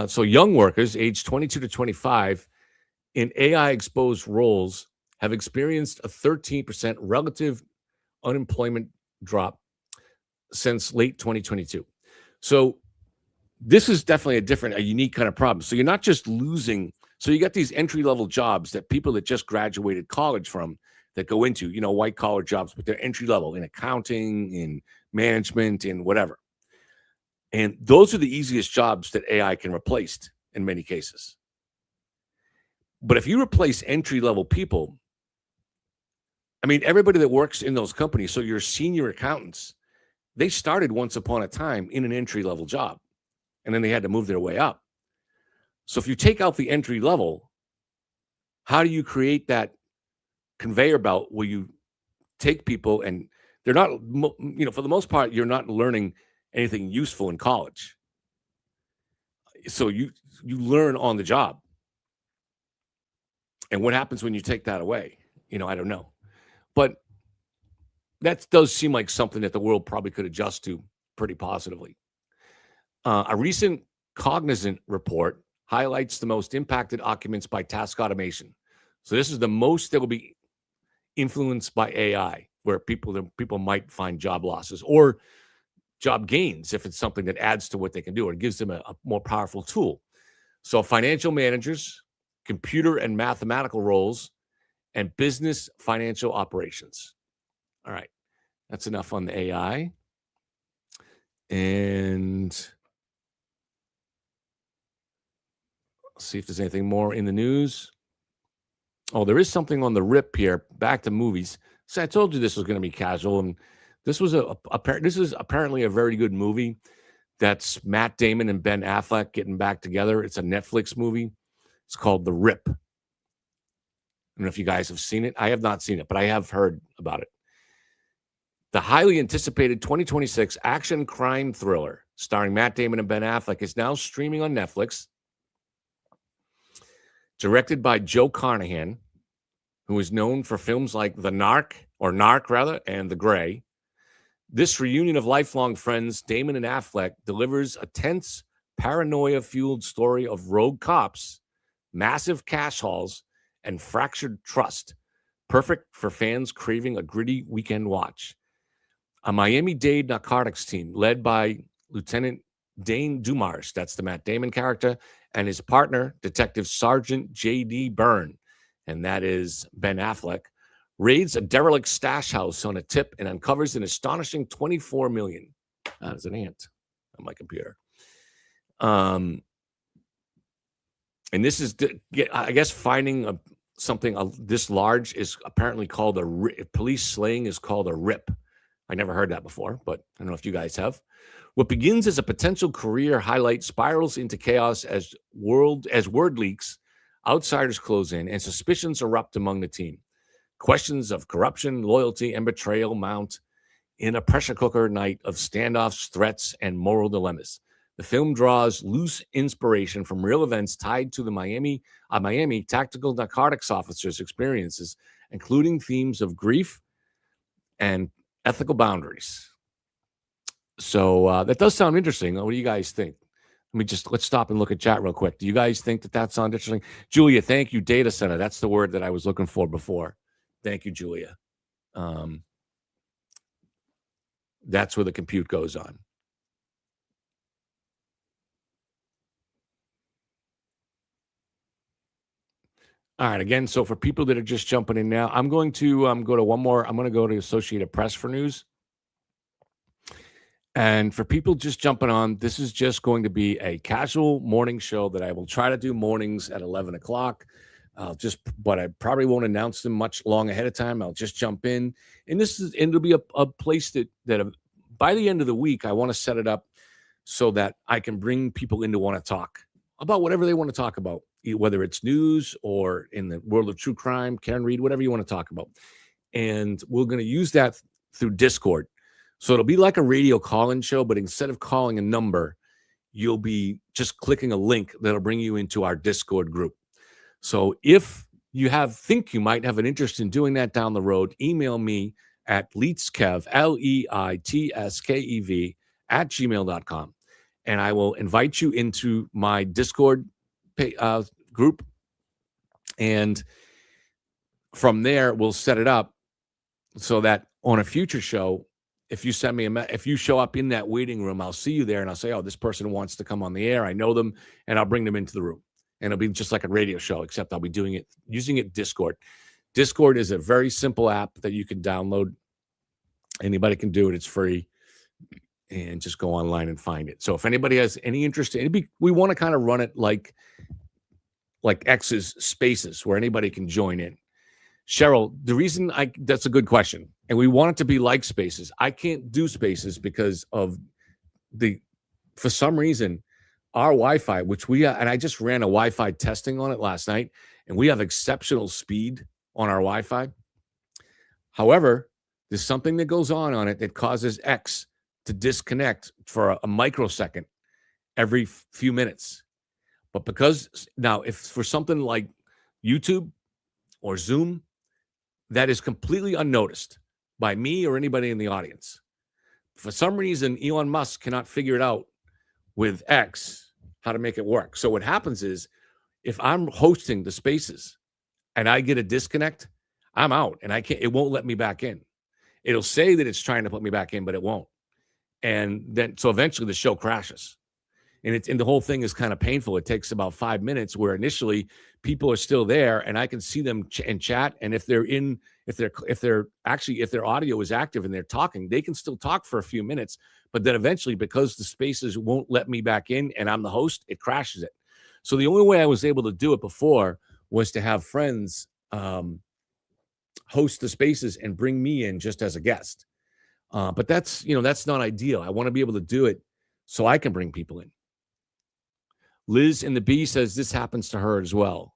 So young workers aged 22 to 25 in AI-exposed roles have experienced a 13% relative unemployment drop since late 2022. So this is definitely a unique kind of problem. So you're not just losing. So you got these entry-level jobs that people that just graduated college from that go into, white-collar jobs, but they're entry-level in accounting, in management, in whatever. And those are the easiest jobs that AI can replace in many cases. But if you replace entry-level people, I mean, everybody that works in those companies, so your senior accountants, they started once upon a time in an entry-level job, and then they had to move their way up. So if you take out the entry level, how do you create that conveyor belt where you take people and they're not, for the most part, you're not learning anything useful in college. So you learn on the job. And what happens when you take that away? I don't know. But that does seem like something that the world probably could adjust to pretty positively. A recent Cognizant report highlights the most impacted occupants by task automation. So this is the most that will be influenced by AI, where people might find job losses or job gains if it's something that adds to what they can do or gives them a more powerful tool. So financial managers, computer and mathematical roles, and business financial operations. All right, that's enough on the AI. And let's see if there's anything more in the news. Oh, there is something on the rip here. Back to movies. So I told you this was going to be casual, and this was this is apparently a very good movie. That's Matt Damon and Ben Affleck getting back together. It's a Netflix movie. It's called The Rip. I don't know if you guys have seen it. I have not seen it, but I have heard about it. The highly anticipated 2026 action crime thriller starring Matt Damon and Ben Affleck is now streaming on Netflix. Directed by Joe Carnahan, who is known for films like Narc, and The Grey. This reunion of lifelong friends, Damon and Affleck, delivers a tense, paranoia-fueled story of rogue cops, massive cash hauls, and fractured trust, perfect for fans craving a gritty weekend watch. A Miami-Dade narcotics team led by Lieutenant Dane Dumars, that's the Matt Damon character, and his partner, Detective Sergeant J.D. Byrne, and that is Ben Affleck, raids a derelict stash house on a tip and uncovers an astonishing $24 million. That's an ant on my computer. And this is, I guess, finding something this large is apparently called police slang is called a rip. I never heard that before, but I don't know if you guys have. What begins as a potential career highlight spirals into chaos as word leaks, outsiders close in, and suspicions erupt among the team. Questions of corruption, loyalty, and betrayal mount in a pressure cooker night of standoffs, threats, and moral dilemmas. The film draws loose inspiration from real events tied to the Miami tactical narcotics officers' experiences including themes of grief and ethical boundaries. So that does sound interesting. What do you guys think? Let's stop and look at chat real quick. Do you guys think that sounds interesting? Julia, thank you. Data center. That's the word that I was looking for before. Thank you, Julia. That's where the compute goes on. All right. Again, so for people that are just jumping in now, I'm going to go to one more. I'm going to go to Associated Press for news. And for people just jumping on, this is just going to be a casual morning show that I will try to do mornings at 11 o'clock. But I probably won't announce them much long ahead of time. I'll just jump in. And it'll be a place that by the end of the week, I want to set it up so that I can bring people in to want to talk about whatever they want to talk about, whether it's news or in the world of true crime, Karen Reed, whatever you want to talk about. And we're going to use that through Discord. So it'll be like a radio call-in show, but instead of calling a number, you'll be just clicking a link that'll bring you into our Discord group. So if you think you might have an interest in doing that down the road, email me at leitskev, LEITSKEV @gmail.com. And I will invite you into my Discord group. And from there, we'll set it up so that on a future show, if you send me if you show up in that waiting room, I'll see you there and I'll say, oh, this person wants to come on the air. I know them, and I'll bring them into the room. And it'll be just like a radio show, except I'll be using it Discord. Discord is a very simple app that you can download. Anybody can do it. It's free. And just go online and find it. So if anybody has any interest, we want to kind of run it like X's Spaces, where anybody can join in. Cheryl, the reason that's a good question. And we want it to be like Spaces. I can't do Spaces because of for some reason, our Wi-Fi, and I just ran a Wi-Fi testing on it last night, and we have exceptional speed on our Wi-Fi. However, there's something that goes on it that causes X to disconnect for a microsecond every few minutes. But because now, if for something like YouTube or Zoom, that is completely unnoticed by me or anybody in the audience. For some reason, Elon Musk cannot figure it out with X how to make it work. So what happens is, if I'm hosting the Spaces and I get a disconnect, I'm out and it won't let me back in. It'll say that it's trying to put me back in, but it won't. And then, so eventually the show crashes. And the whole thing is kind of painful. It takes about 5 minutes, where initially people are still there and I can see them and chat. And if their audio is active and they're talking, they can still talk for a few minutes. But then eventually, because the Spaces won't let me back in and I'm the host, it crashes it. So the only way I was able to do it before was to have friends host the Spaces and bring me in just as a guest. But that's not ideal. I want to be able to do it so I can bring people in. Liz in the B says this happens to her as well.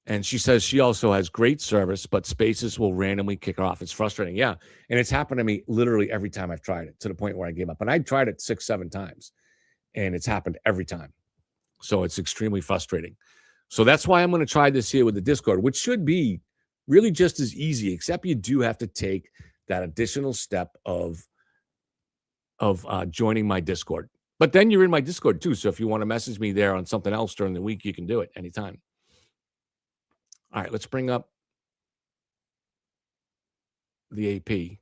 And she says she also has great service, but Spaces will randomly kick her off. It's frustrating. Yeah. And it's happened to me literally every time I've tried it, to the point where I gave up. And I tried it 6-7 times, and it's happened every time. So it's extremely frustrating. So that's why I'm going to try this here with the Discord, which should be really just as easy, except you do have to take that additional step of joining my Discord. But then you're in my Discord too. So if you want to message me there on something else during the week, you can do it anytime. All right, let's bring up the AP.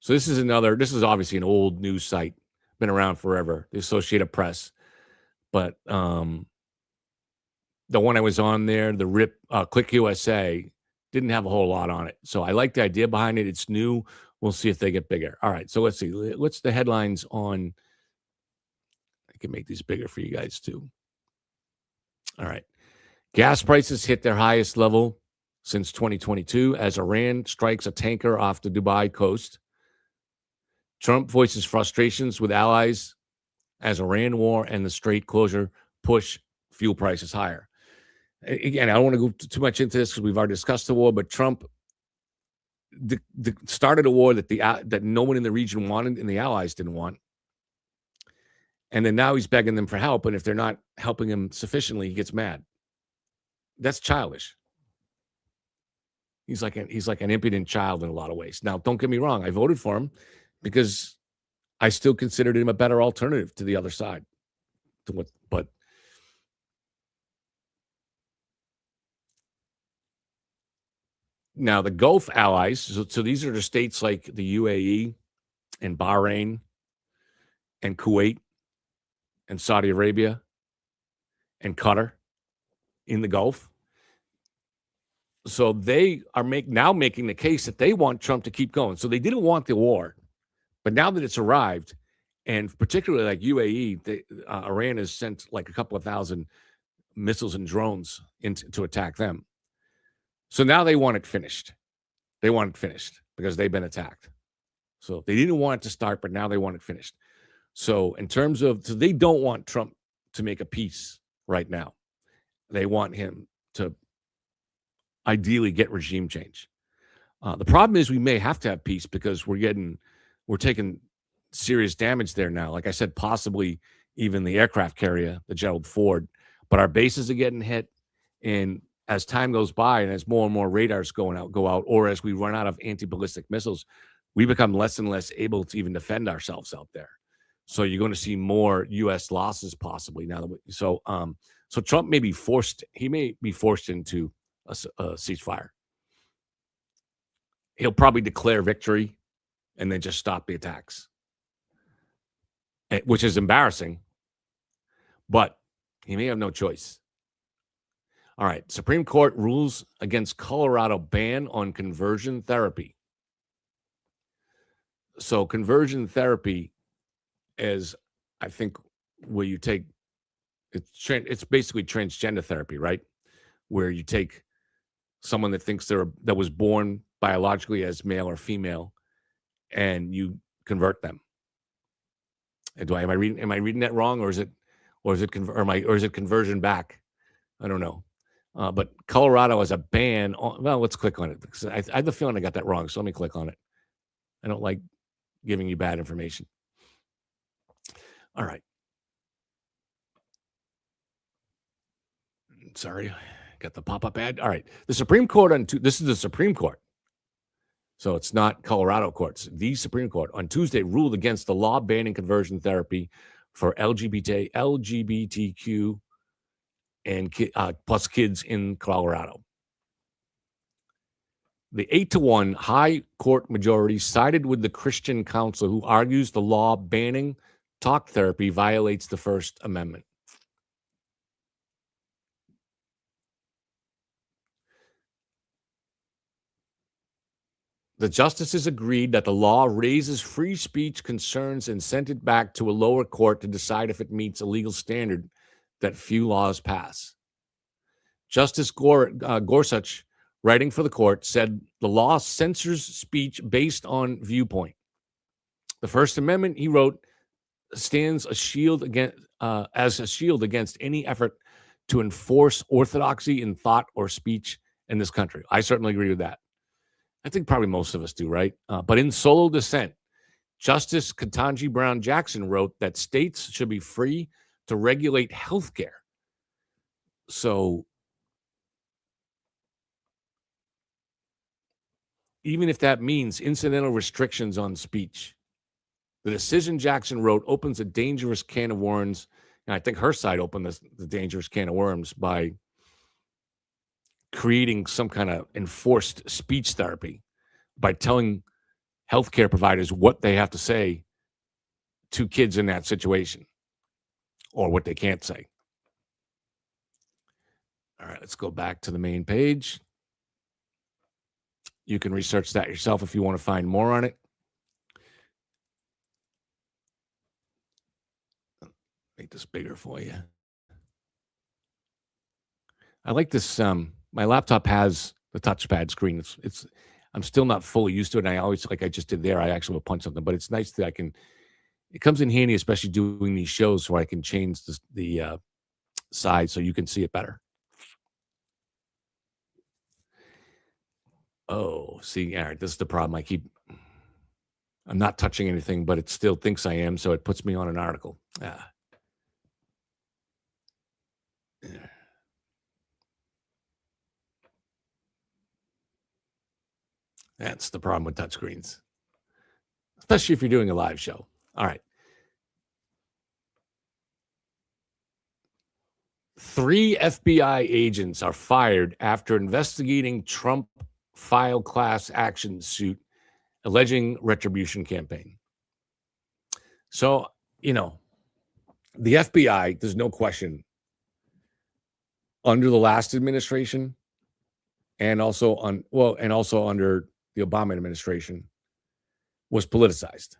So this is obviously an old news site, been around forever, the Associated Press. But the one I was on there, the RIP Click USA, didn't have a whole lot on it. So I like the idea behind it. It's new. We'll see if they get bigger. All right, so let's see. What's the headlines on? I can make these bigger for you guys too. All right. Gas prices hit their highest level since 2022 as Iran strikes a tanker off the Dubai coast. Trump voices frustrations with allies as Iran war and the Strait closure push fuel prices higher. Again, I don't want to go too much into this because we've already discussed the war, but Trump started a war that no one in the region wanted and the allies didn't want. And then now he's begging them for help. And if they're not helping him sufficiently, he gets mad. That's childish. He's like an impudent child in a lot of ways. Now, don't get me wrong. I voted for him because I still considered him a better alternative to the other side. But now the Gulf allies, so these are the states like the UAE and Bahrain and Kuwait and Saudi Arabia and Qatar in the Gulf. So they are now making the case that they want Trump to keep going. So they didn't want the war, but now that it's arrived, and particularly like UAE, Iran has sent like a couple of thousand missiles and drones to attack them. So now they want it finished. They want it finished because they've been attacked. So they didn't want it to start, but now they want it finished. So in terms of, so they don't want Trump to make a peace right now. They want him to ideally get regime change. The problem is we may have to have peace because we're taking serious damage there now. Like I said, possibly even the aircraft carrier, the Gerald Ford, but our bases are getting hit. And as time goes by and as more and more radars go out, or as we run out of anti-ballistic missiles, we become less and less able to even defend ourselves out there. So you're going to see more U.S. losses possibly now. So Trump may be forced. He may be forced into a ceasefire. He'll probably declare victory and then just stop the attacks, which is embarrassing, but he may have no choice. All right. Supreme Court rules against Colorado ban on conversion therapy. So conversion therapy is, I think, where you take, it's basically transgender therapy, right? Where you take someone that thinks that was born biologically as male or female, and you convert them. Am I reading that wrong, or is it conversion back? I don't know. But Colorado has a ban on. Well, let's click on it because I have the feeling I got that wrong. So let me click on it. I don't like giving you bad information. All right. Sorry, got the pop-up ad. All right. The Supreme Court this is the Supreme Court. So it's not Colorado courts. The Supreme Court on Tuesday ruled against the law banning conversion therapy for LGBTQ and plus kids in Colorado. The 8-1 high court majority sided with the Christian Council, who argues the law banning talk therapy violates the First Amendment. The justices agreed that the law raises free speech concerns and sent it back to a lower court to decide if it meets a legal standard that few laws pass. Justice Gorsuch, writing for the court, said the law censors speech based on viewpoint. The First Amendment, he wrote, stands as a shield against any effort to enforce orthodoxy in thought or speech in this country. I certainly agree with that. I think probably most of us do, right? But in solo dissent, Justice Ketanji Brown Jackson wrote that states should be free to regulate healthcare. So even if that means incidental restrictions on speech, the decision Jackson wrote opens a dangerous can of worms. And I think her side opened the dangerous can of worms by creating some kind of enforced speech therapy by telling healthcare providers what they have to say to kids in that situation or what they can't say. All right, let's go back to the main page. You can research that yourself if you want to find more on it. Make this bigger for you. I like this. My laptop has the touchpad screen. I'm still not fully used to it. And I always, like I just did there, I actually will punch something, but it's nice that it comes in handy, especially doing these shows where I can change the size so you can see it better. Oh, see, all right, this is the problem. I'm not touching anything, but it still thinks I am, so it puts me on an article. That's the problem with touchscreens, especially if you're doing a live show. All right. 3 FBI agents are fired after investigating Trump file class action suit alleging retribution campaign. So, the FBI, there's no question, under the last administration and also under the Obama administration, was politicized.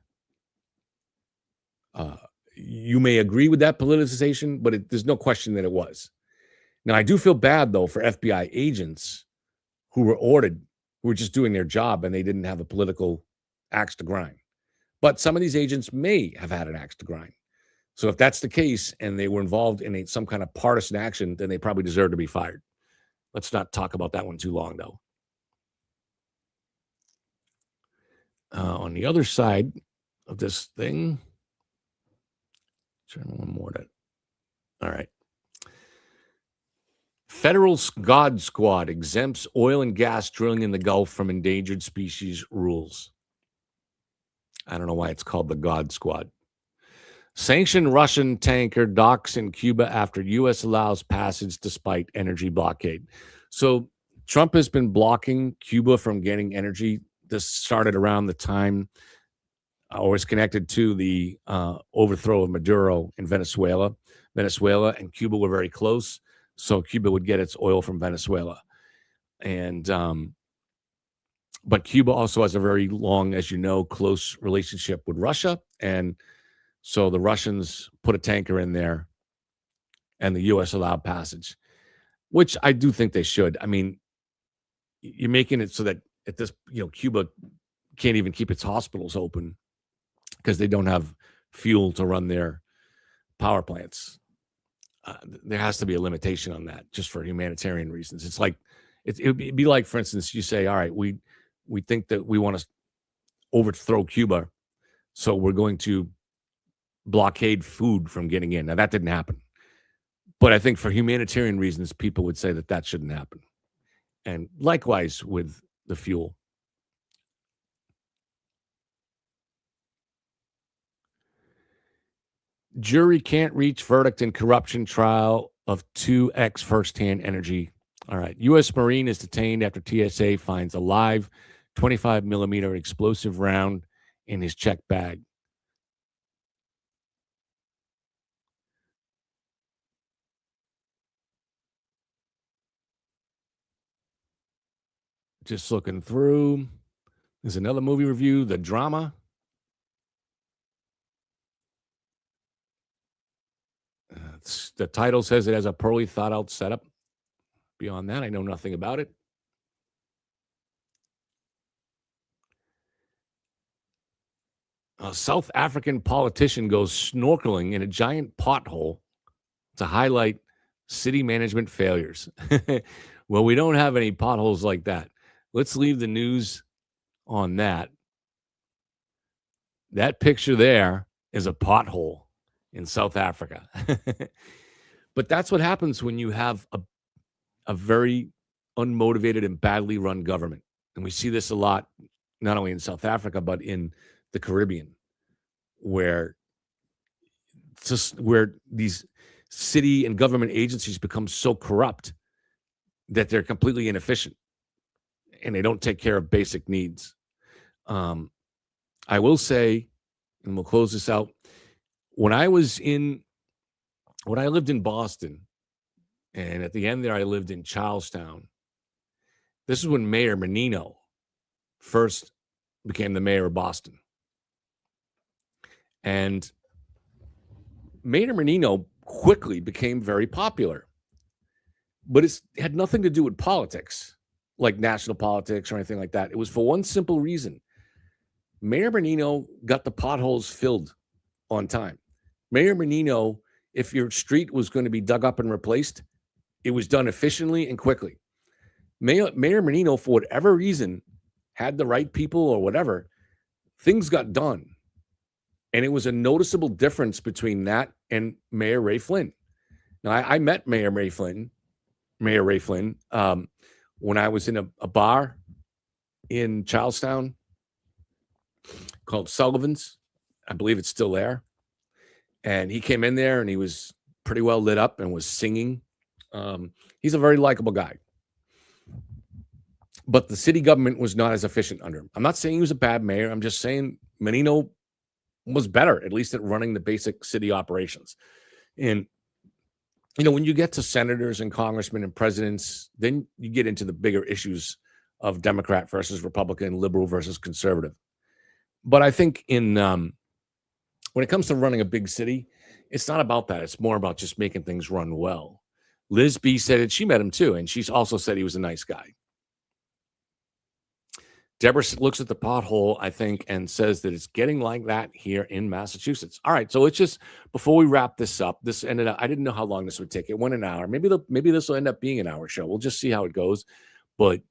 You may agree with that politicization, but there's no question that it was. Now, I do feel bad, though, for FBI agents who were just doing their job and they didn't have a political axe to grind. But some of these agents may have had an axe to grind. So if that's the case and they were involved in some kind of partisan action, then they probably deserve to be fired. Let's not talk about that one too long, though. On the other side of this thing, one more. All right. Federal God Squad exempts oil and gas drilling in the Gulf from endangered species rules. I don't know why it's called the God Squad. Sanctioned Russian tanker docks in Cuba after U.S. allows passage despite energy blockade. So Trump has been blocking Cuba from getting energy. This started around the time or is connected to the overthrow of Maduro in Venezuela. Venezuela and Cuba were very close, so Cuba would get its oil from Venezuela. And but Cuba also has a very long, as you know, close relationship with Russia. And so the Russians put a tanker in there and the U.S. allowed passage, which I do think they should. I mean, you're making it so that at this, Cuba can't even keep its hospitals open because they don't have fuel to run their power plants. There has to be a limitation on that just for humanitarian reasons. It's like, it would be like, for instance, you say, all right, we think that we want to overthrow Cuba, so we're going to blockade food from getting in. Now, that didn't happen. But I think for humanitarian reasons, people would say that shouldn't happen. And likewise with the fuel. Jury can't reach verdict in corruption trial of 2 ex-firsthand energy. All right. U.S. Marine is detained after TSA finds a live 25 millimeter explosive round in his check bag. Just looking through. There's another movie review, The Drama. The title says it has a poorly thought out setup. Beyond that, I know nothing about it. A South African politician goes snorkeling in a giant pothole to highlight city management failures. Well, we don't have any potholes like that. Let's leave the news on that. That picture there is a pothole in South Africa. But that's what happens when you have a very unmotivated and badly run government. And we see this a lot, not only in South Africa, but in the Caribbean, where these city and government agencies become so corrupt that they're completely inefficient and they don't take care of basic needs. I will say, and we'll close this out, when I lived in Boston, and at the end there I lived in Charlestown, this is when Mayor Menino first became the mayor of Boston. And Mayor Menino quickly became very popular. But it had nothing to do with politics, like national politics or anything like that. It was for one simple reason. Mayor Menino got the potholes filled on time. Mayor Menino, if your street was going to be dug up and replaced, it was done efficiently and quickly. Mayor Menino, for whatever reason, had the right people or whatever, things got done. And it was a noticeable difference between that and Mayor Ray Flynn. Now, I met Mayor Ray Flynn, when I was in a bar in Charlestown called Sullivan's. I believe it's still there. And he came in there and he was pretty well lit up and was singing. He's a very likable guy. But the city government was not as efficient under him. I'm not saying he was a bad mayor. I'm just saying Menino was better, at least at running the basic city operations. And, you know, when you get to senators and congressmen and presidents, then you get into the bigger issues of Democrat versus Republican, liberal versus conservative. But I think when it comes to running a big city, it's not about that. It's more about just making things run well. Liz B said it. She met him too, and she's also said he was a nice guy. Deborah looks at the pothole, I think, and says that it's getting like that here in Massachusetts. All right, so let's just, before we wrap this up, this ended up, I didn't know how long this would take. It went an hour. Maybe this will end up being an hour show. We'll just see how it goes. But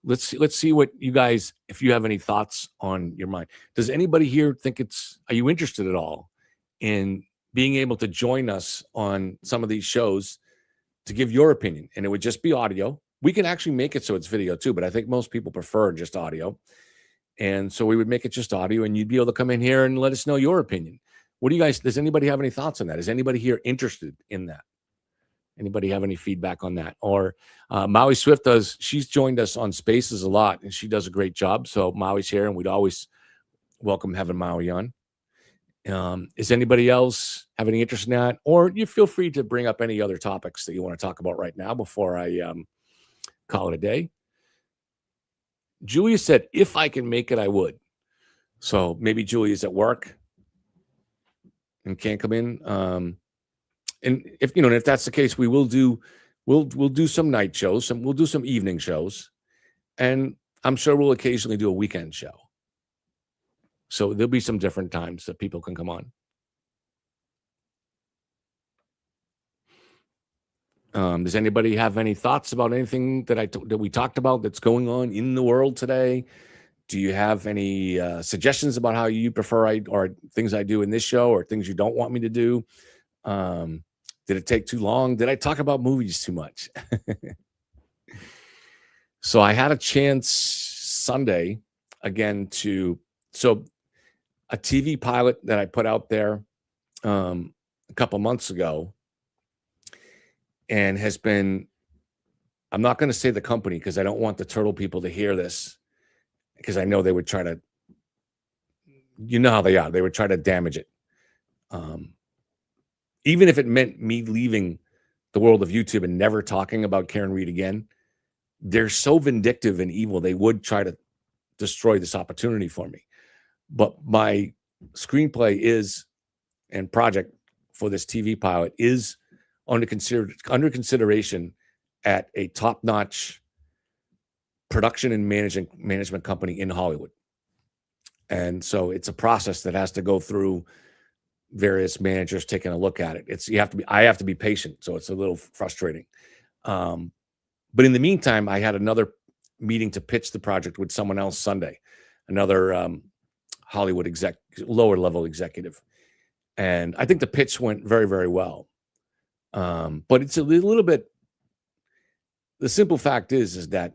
let's see what you guys, if you have any thoughts on your mind. Does anybody here think are you interested at all in being able to join us on some of these shows to give your opinion? And it would just be audio. We can actually make it so it's video too, but I think most people prefer just audio. And so we would make it just audio, and you'd be able to come in here and let us know your opinion. What do you guys, does anybody have any thoughts on that? Is anybody here interested in that? Anybody have any feedback on that? Or Maui Swift she's joined us on Spaces a lot, and she does a great job. So Maui's here, and we'd always welcome having Maui on. Is anybody else have any interest in that? Or you feel free to bring up any other topics that you want to talk about right now before I call it a day. Julia said, if I can make it, I would. So maybe Julia's at work and can't come in. And if that's the case, we'll do some night shows, we'll do some evening shows, and I'm sure we'll occasionally do a weekend show. So there'll be some different times that people can come on. Does anybody have any thoughts about anything that we talked about that's going on in the world today? Do you have any suggestions about how you prefer or things I do in this show, or things you don't want me to do? Did it take too long? Did I talk about movies too much? So I had a chance Sunday again a TV pilot that I put out there a couple months ago, and has been, I'm not going to say the company because I don't want the turtle people to hear this, because I know they would try to, you know how they are. They would try to damage it. Even if it meant me leaving the world of YouTube and never talking about Karen Reed again, they're so vindictive and evil, they would try to destroy this opportunity for me. But my screenplay and project for this TV pilot is under consideration at a top-notch production and management company in Hollywood. And so it's a process that has to go through various managers taking a look at it. I have to be patient, so it's a little frustrating. But in the meantime, I had another meeting to pitch the project with someone else Sunday, another Hollywood lower level executive. And I think the pitch went very, very well. But it's a little bit, the simple fact is that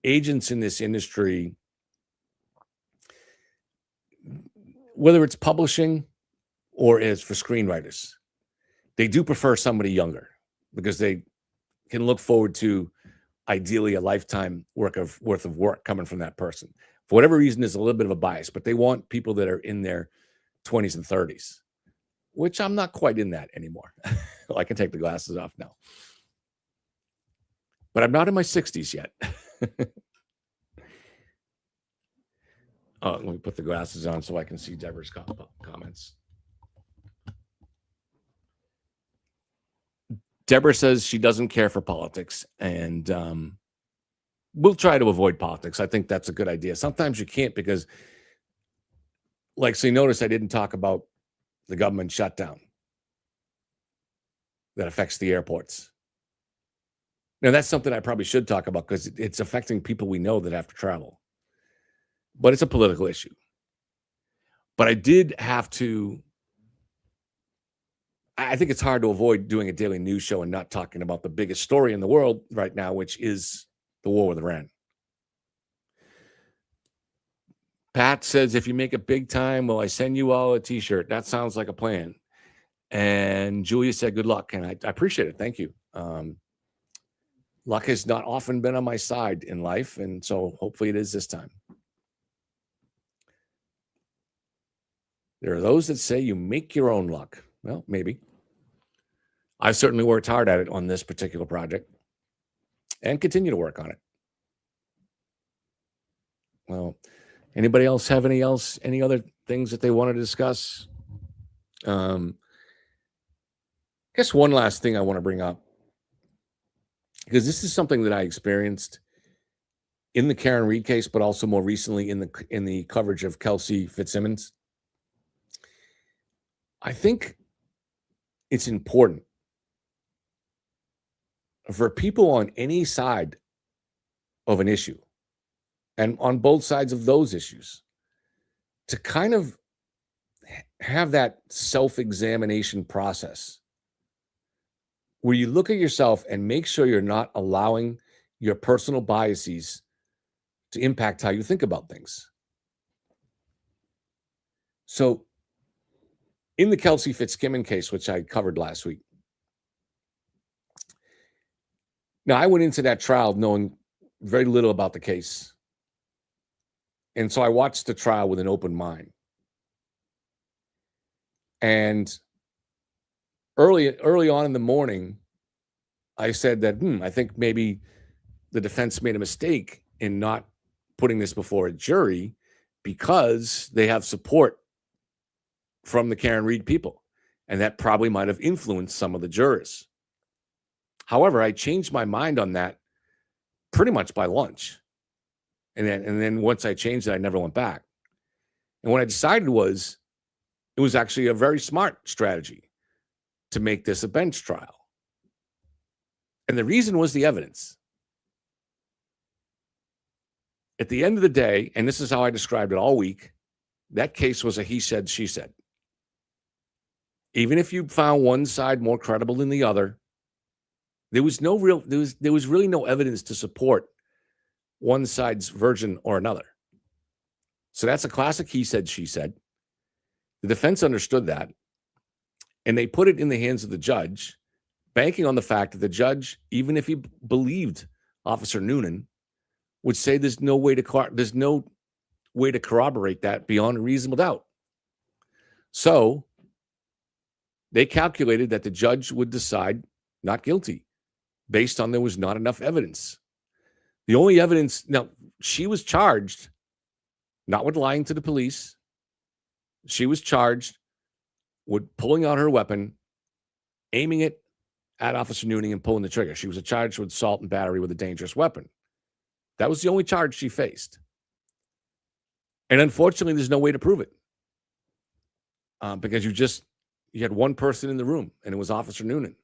agents in this industry, whether it's publishing or as for screenwriters, they do prefer somebody younger because they can look forward to ideally a lifetime worth of work coming from that person. For whatever reason, there's a little bit of a bias, but they want people that are in their 20s and 30s, which I'm not quite in that anymore. I can take the glasses off now. But I'm not in my 60s yet. Let me put the glasses on so I can see Deborah's comments. Deborah says she doesn't care for politics, and we'll try to avoid politics. I think that's a good idea. Sometimes you can't because, so you notice I didn't talk about the government shutdown that affects the airports. Now, that's something I probably should talk about because it's affecting people we know that have to travel. But it's a political issue. But I did have to, I think it's hard to avoid doing a daily news show and not talking about the biggest story in the world right now, which is the war with Iran. Pat says, if you make it big time, will I send you all a t-shirt? That sounds like a plan. And Julia said, good luck. And I appreciate it. Thank you. Luck has not often been on my side in life. And so hopefully it is this time. There are those that say you make your own luck. Well, maybe. I certainly worked hard at it on this particular project and continue to work on it. Well, anybody else have any other things that they want to discuss? I guess one last thing I want to bring up, because this is something that I experienced in the Karen Reed case, but also more recently in the coverage of Kelsey Fitzsimmons. I think it's important for people on any side of an issue and on both sides of those issues to kind of have that self-examination process where you look at yourself and make sure you're not allowing your personal biases to impact how you think about things. So in the Kelsey Fitzsimmons case, which I covered last week, now I went into that trial knowing very little about the case. And so I watched the trial with an open mind. And early on in the morning, I said that, I think maybe the defense made a mistake in not putting this before a jury because they have support from the Karen Reed people. And that probably might have influenced some of the jurors. However, I changed my mind on that pretty much by lunch. And then once I changed it, I never went back. And what I decided was, it was actually a very smart strategy to make this a bench trial. And the reason was the evidence. At the end of the day, and this is how I described it all week, that case was a he said, she said. Even if you found one side more credible than the other, there was really no evidence to support one side's version or another. So that's a classic he said, she said. The defense understood that, and they put it in the hands of the judge, banking on the fact that the judge, even if he believed Officer Noonan, would say there's no way to corroborate that beyond a reasonable doubt. So they calculated that the judge would decide not guilty based on there was not enough evidence. The only evidence, now, she was charged not with lying to the police. She was charged with pulling out her weapon, aiming it at Officer Noonan and pulling the trigger. She was charged with assault and battery with a dangerous weapon. That was the only charge she faced. And unfortunately, there's no way to prove it. Because you had one person in the room, and it was Officer Noonan.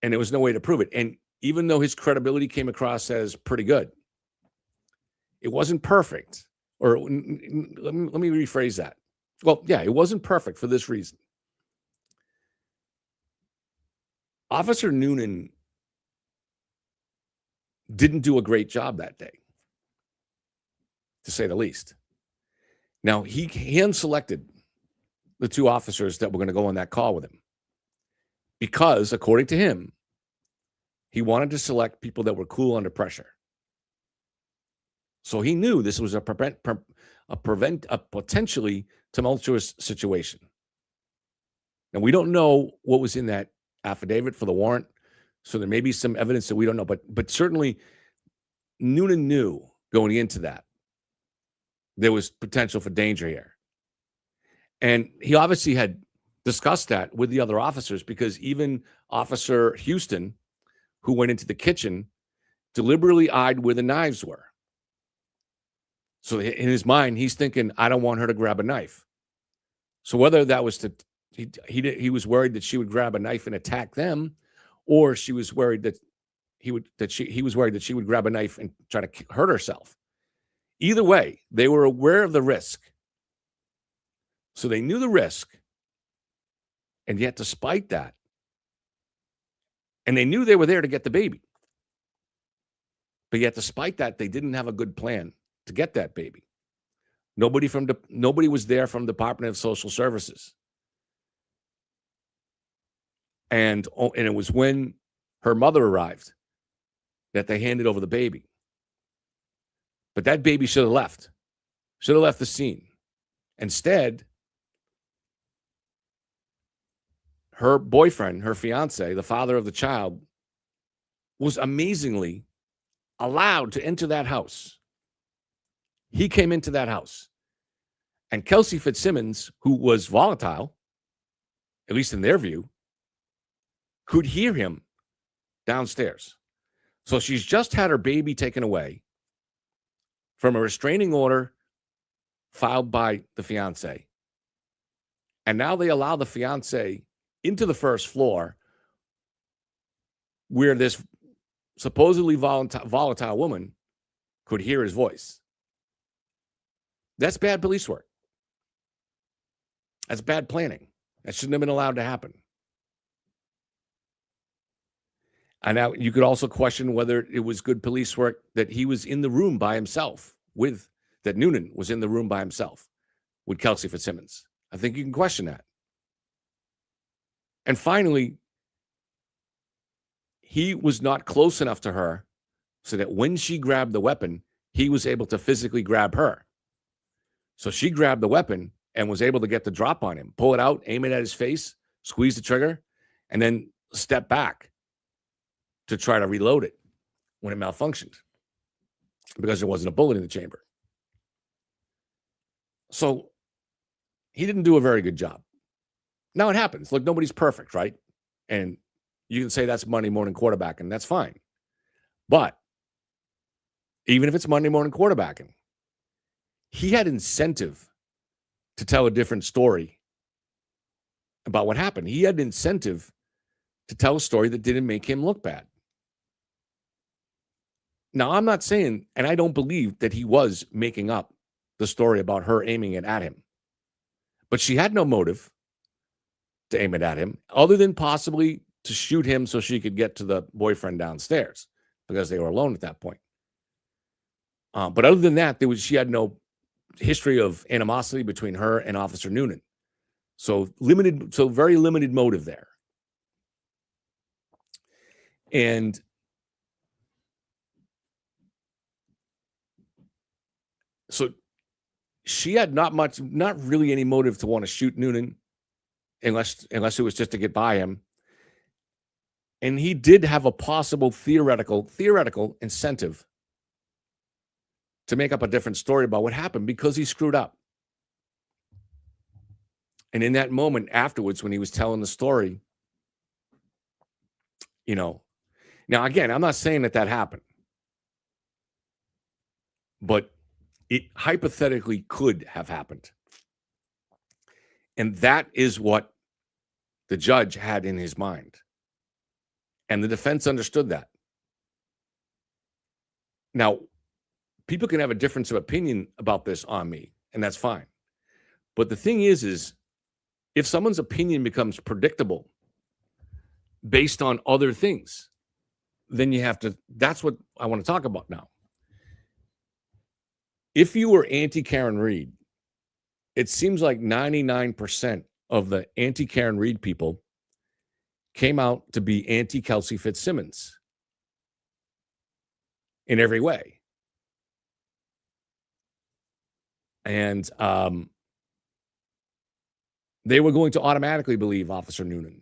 And there was no way to prove it. And even though his credibility came across as pretty good, it wasn't perfect. Or let me rephrase that. Well, yeah, it wasn't perfect for this reason. Officer Noonan didn't do a great job that day, to say the least. Now, he hand-selected the two officers that were going to go on that call with him because, according to him, he wanted to select people that were cool under pressure. So he knew this was a potentially tumultuous situation. Now, we don't know what was in that affidavit for the warrant, so there may be some evidence that we don't know, but certainly Noonan knew going into that there was potential for danger here. And he obviously had discussed that with the other officers, because even Officer Houston, who went into the kitchen, deliberately eyed where the knives were. So in his mind, he's thinking, I don't want her to grab a knife. So whether that was he was worried that she would grab a knife and attack them, or she was worried that he was worried that she would grab a knife and try to hurt herself. Either way, they were aware of the risk. So they knew the risk. And yet, despite that, and they knew they were there to get the baby. But yet, despite that, they didn't have a good plan to get that baby. Nobody was there from Department of Social Services. And it was when her mother arrived that they handed over the baby. But that baby should have left the scene. Instead, her boyfriend, her fiance, the father of the child, was amazingly allowed to enter that house. He came into that house. And Kelsey Fitzsimmons, who was volatile, at least in their view, could hear him downstairs. So she's just had her baby taken away from a restraining order filed by the fiance. And now they allow the fiance into the first floor where this supposedly volatile woman could hear his voice. That's bad police work. That's bad planning. That shouldn't have been allowed to happen. And now you could also question whether it was good police work that he was in the room by himself that Noonan was in the room by himself with Kelsey Fitzsimmons. I think you can question that. And finally, he was not close enough to her so that when she grabbed the weapon, he was able to physically grab her. So she grabbed the weapon and was able to get the drop on him, pull it out, aim it at his face, squeeze the trigger, and then step back to try to reload it when it malfunctioned because there wasn't a bullet in the chamber. So he didn't do a very good job. Now it happens. Look, nobody's perfect, right? And you can say that's Monday morning quarterbacking. That's fine. But even if it's Monday morning quarterbacking, he had incentive to tell a different story about what happened. He had incentive to tell a story that didn't make him look bad. Now, I'm not saying, and I don't believe that he was making up the story about her aiming it at him. But she had no motive to aim it at him other than possibly to shoot him so she could get to the boyfriend downstairs because they were alone at that point. But other than that, she had no history of animosity between her and Officer Noonan. So very limited motive there. And so she had not really any motive to want to shoot Noonan unless it was just to get by him. And he did have a possible theoretical incentive to make up a different story about what happened because he screwed up. And in that moment afterwards, when he was telling the story, now again, I'm not saying that happened, but it hypothetically could have happened. And that is what the judge had in his mind. And the defense understood that. Now, people can have a difference of opinion about this on me, and that's fine. But the thing is if someone's opinion becomes predictable based on other things, then that's what I want to talk about now. If you were anti-Karen Read, it seems like 99% of the anti-Karen Read people came out to be anti-Kelsey Fitzsimmons in every way. And they were going to automatically believe Officer Noonan.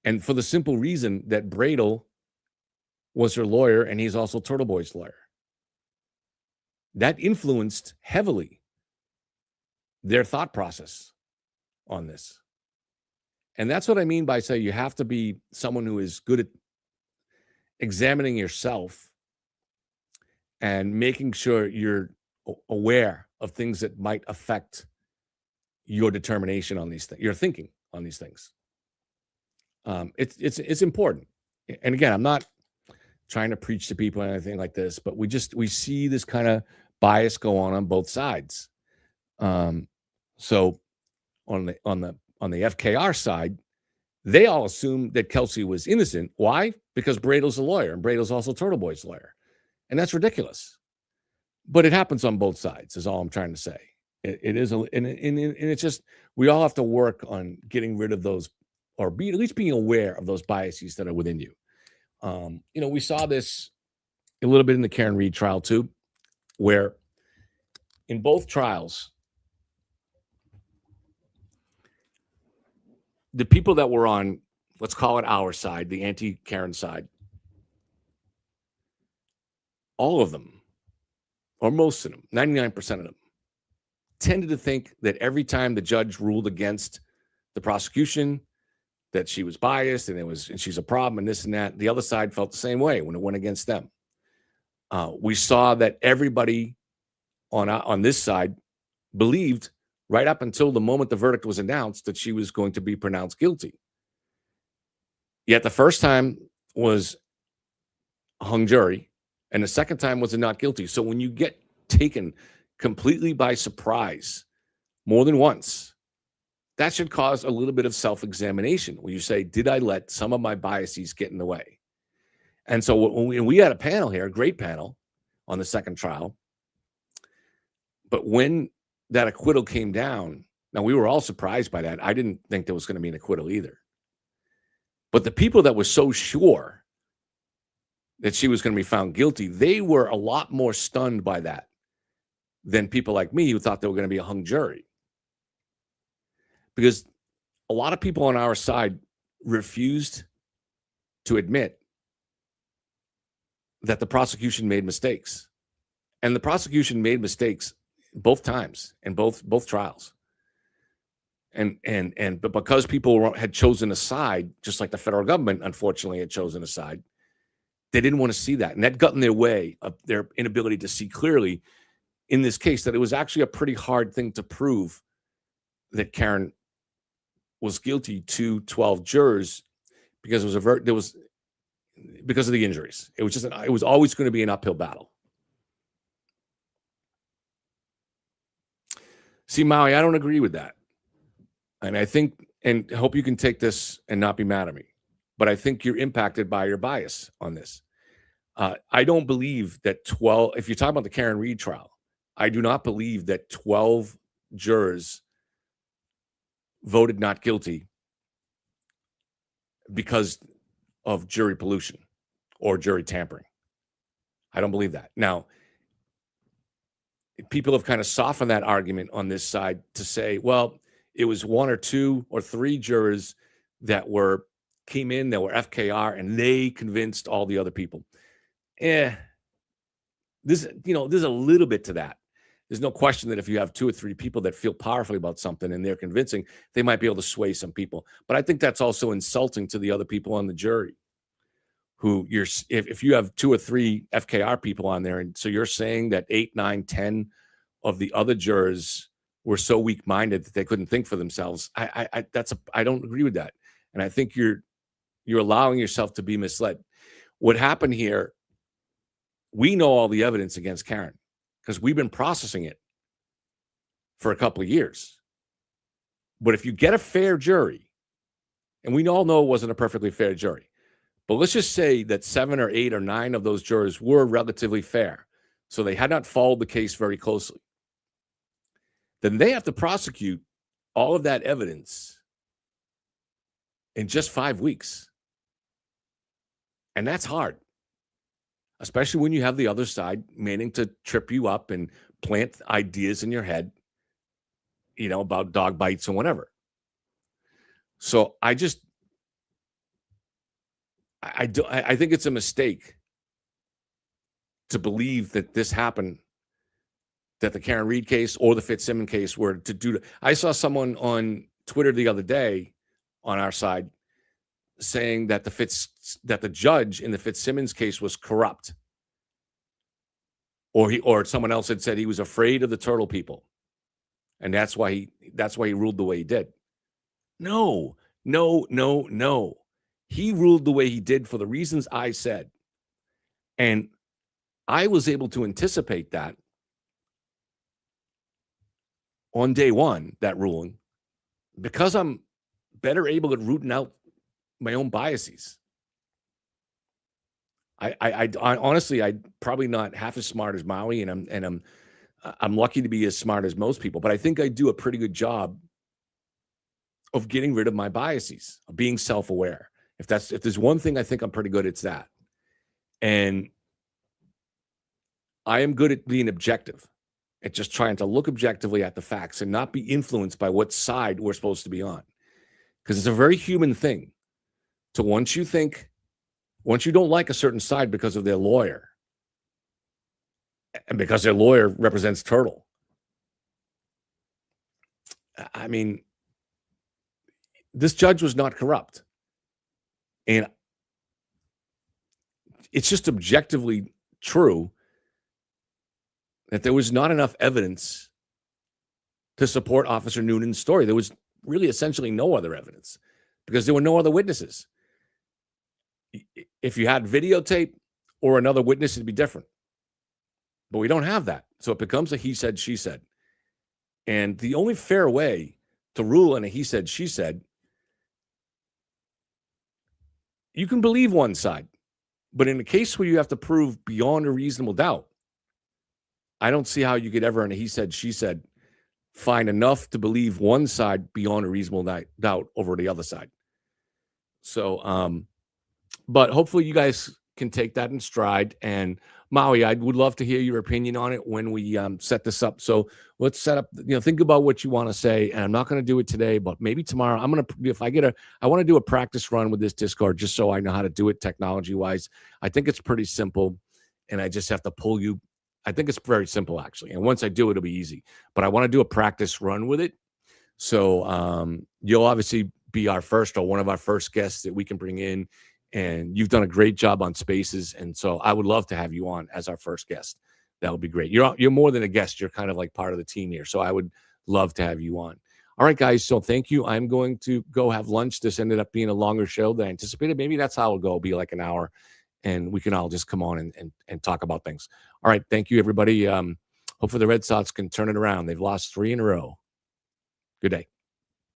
And for the simple reason that Bradel was her lawyer and he's also Turtle Boy's lawyer. That influenced heavily their thought process on this. And that's what I mean by saying you have to be someone who is good at examining yourself and making sure you're aware of things that might affect your determination on these things, your thinking on these things. It's important. And again, I'm not trying to preach to people or anything like this, but we see this kind of bias go on both sides. So on the FKR side, they all assume that Kelsey was innocent. Why? Because Bradel's a lawyer and Bradel's also Turtle Boy's lawyer. And that's ridiculous. But it happens on both sides, is all I'm trying to say. It is, and it's just, we all have to work on getting rid of those, or at least being aware of those biases that are within you. We saw this a little bit in the Karen Reed trial too, where in both trials, the people that were on, let's call it our side, the anti-Karen side, all of them, or most of them, 99% of them, tended to think that every time the judge ruled against the prosecution, that she was biased and she's a problem and this and that. The other side felt the same way when it went against them. We saw that everybody on this side believed right up until the moment the verdict was announced that she was going to be pronounced guilty. Yet the first time was a hung jury, and the second time was a not guilty. So when you get taken completely by surprise more than once, that should cause a little bit of self-examination where you say, did I let some of my biases get in the way? And so when we had a panel here, a great panel on the second trial, but when that acquittal came down, now we were all surprised by that. I didn't think there was going to be an acquittal either. But the people that were so sure that she was going to be found guilty, they were a lot more stunned by that than people like me who thought they were going to be a hung jury. Because a lot of people on our side refused to admit that the prosecution made mistakes. And the prosecution made mistakes both times in both trials. But because people had chosen a side, just like the federal government, unfortunately, had chosen a side, they didn't want to see that. And that got in their way of their inability to see clearly in this case that it was actually a pretty hard thing to prove that Karen was guilty to 12 jurors because it was because of the injuries. It was always going to be an uphill battle. See, Maui, I don't agree with that. And I think, and hope you can take this and not be mad at me, but I think you're impacted by your bias on this. I don't believe that 12, if you're talking about the Karen Reed trial, I do not believe that 12 jurors voted not guilty because of jury pollution or jury tampering. I don't believe that. Now, people have kind of softened that argument on this side to say, well, it was one or two or three jurors that came in that were FKR and they convinced all the other people. There's a little bit to that. There's no question that if you have two or three people that feel powerfully about something and they're convincing, they might be able to sway some people. But I think that's also insulting to the other people on the jury who if you have two or three FKR people on there. And so you're saying that 8, 9, 10 of the other jurors were so weak-minded that they couldn't think for themselves. I don't agree with that. And I think you're allowing yourself to be misled. What happened here, we know all the evidence against Karen because we've been processing it for a couple of years. But if you get a fair jury, and we all know it wasn't a perfectly fair jury, but let's just say that 7 or 8 or 9 of those jurors were relatively fair, so they had not followed the case very closely, then they have to prosecute all of that evidence in just 5 weeks. And that's hard, especially when you have the other side meaning to trip you up and plant ideas in your head, about dog bites and whatever. So I think it's a mistake to believe that this happened, that the Karen Reed case or the Fitzsimmons case were to do. I saw someone on Twitter the other day on our side saying that the judge in the Fitzsimmons case was corrupt, or someone else had said he was afraid of the turtle people, and that's why he ruled the way he did. No. He ruled the way he did for the reasons I said, and I was able to anticipate that on day one, that ruling, because I'm better able at rooting out my own biases. I honestly, I'm probably not half as smart as Maui, and I'm lucky to be as smart as most people, but I think I do a pretty good job of getting rid of my biases, of being self-aware. If there's one thing I think I'm pretty good, it's that. And I am good at being objective, at just trying to look objectively at the facts and not be influenced by what side we're supposed to be on. Because it's a very human thing to once you don't like a certain side because of their lawyer, and because their lawyer represents Turtle. I mean, this judge was not corrupt. And it's just objectively true that there was not enough evidence to support Officer Noonan's story. There was really essentially no other evidence because there were no other witnesses. If you had videotape or another witness, it'd be different. But we don't have that. So it becomes a he said, she said. And the only fair way to rule in a he said, she said, you can believe one side. But in a case where you have to prove beyond a reasonable doubt, I don't see how you could ever, in a he said, she said, find enough to believe one side beyond a reasonable doubt over the other side. So, but hopefully you guys can take that in stride. And Maui, I would love to hear your opinion on it when we set this up. So let's set up, think about what you want to say. And I'm not going to do it today, but maybe tomorrow I'm going to, I want to do a practice run with this Discord just so I know how to do it technology wise. I think it's pretty simple and I just have to pull you. I think it's very simple actually. And once I do, it'll be easy, but I want to do a practice run with it. So you'll obviously be our first or one of our first guests that we can bring in. And you've done a great job on Spaces. And so I would love to have you on as our first guest. That would be great. You're more than a guest. You're kind of like part of the team here. So I would love to have you on. All right, guys. So thank you. I'm going to go have lunch. This ended up being a longer show than I anticipated. Maybe that's how it'll go. It'll be like an hour and we can all just come on and talk about things. All right. Thank you, everybody. Hopefully the Red Sox can turn it around. They've lost 3 in a row. Good day.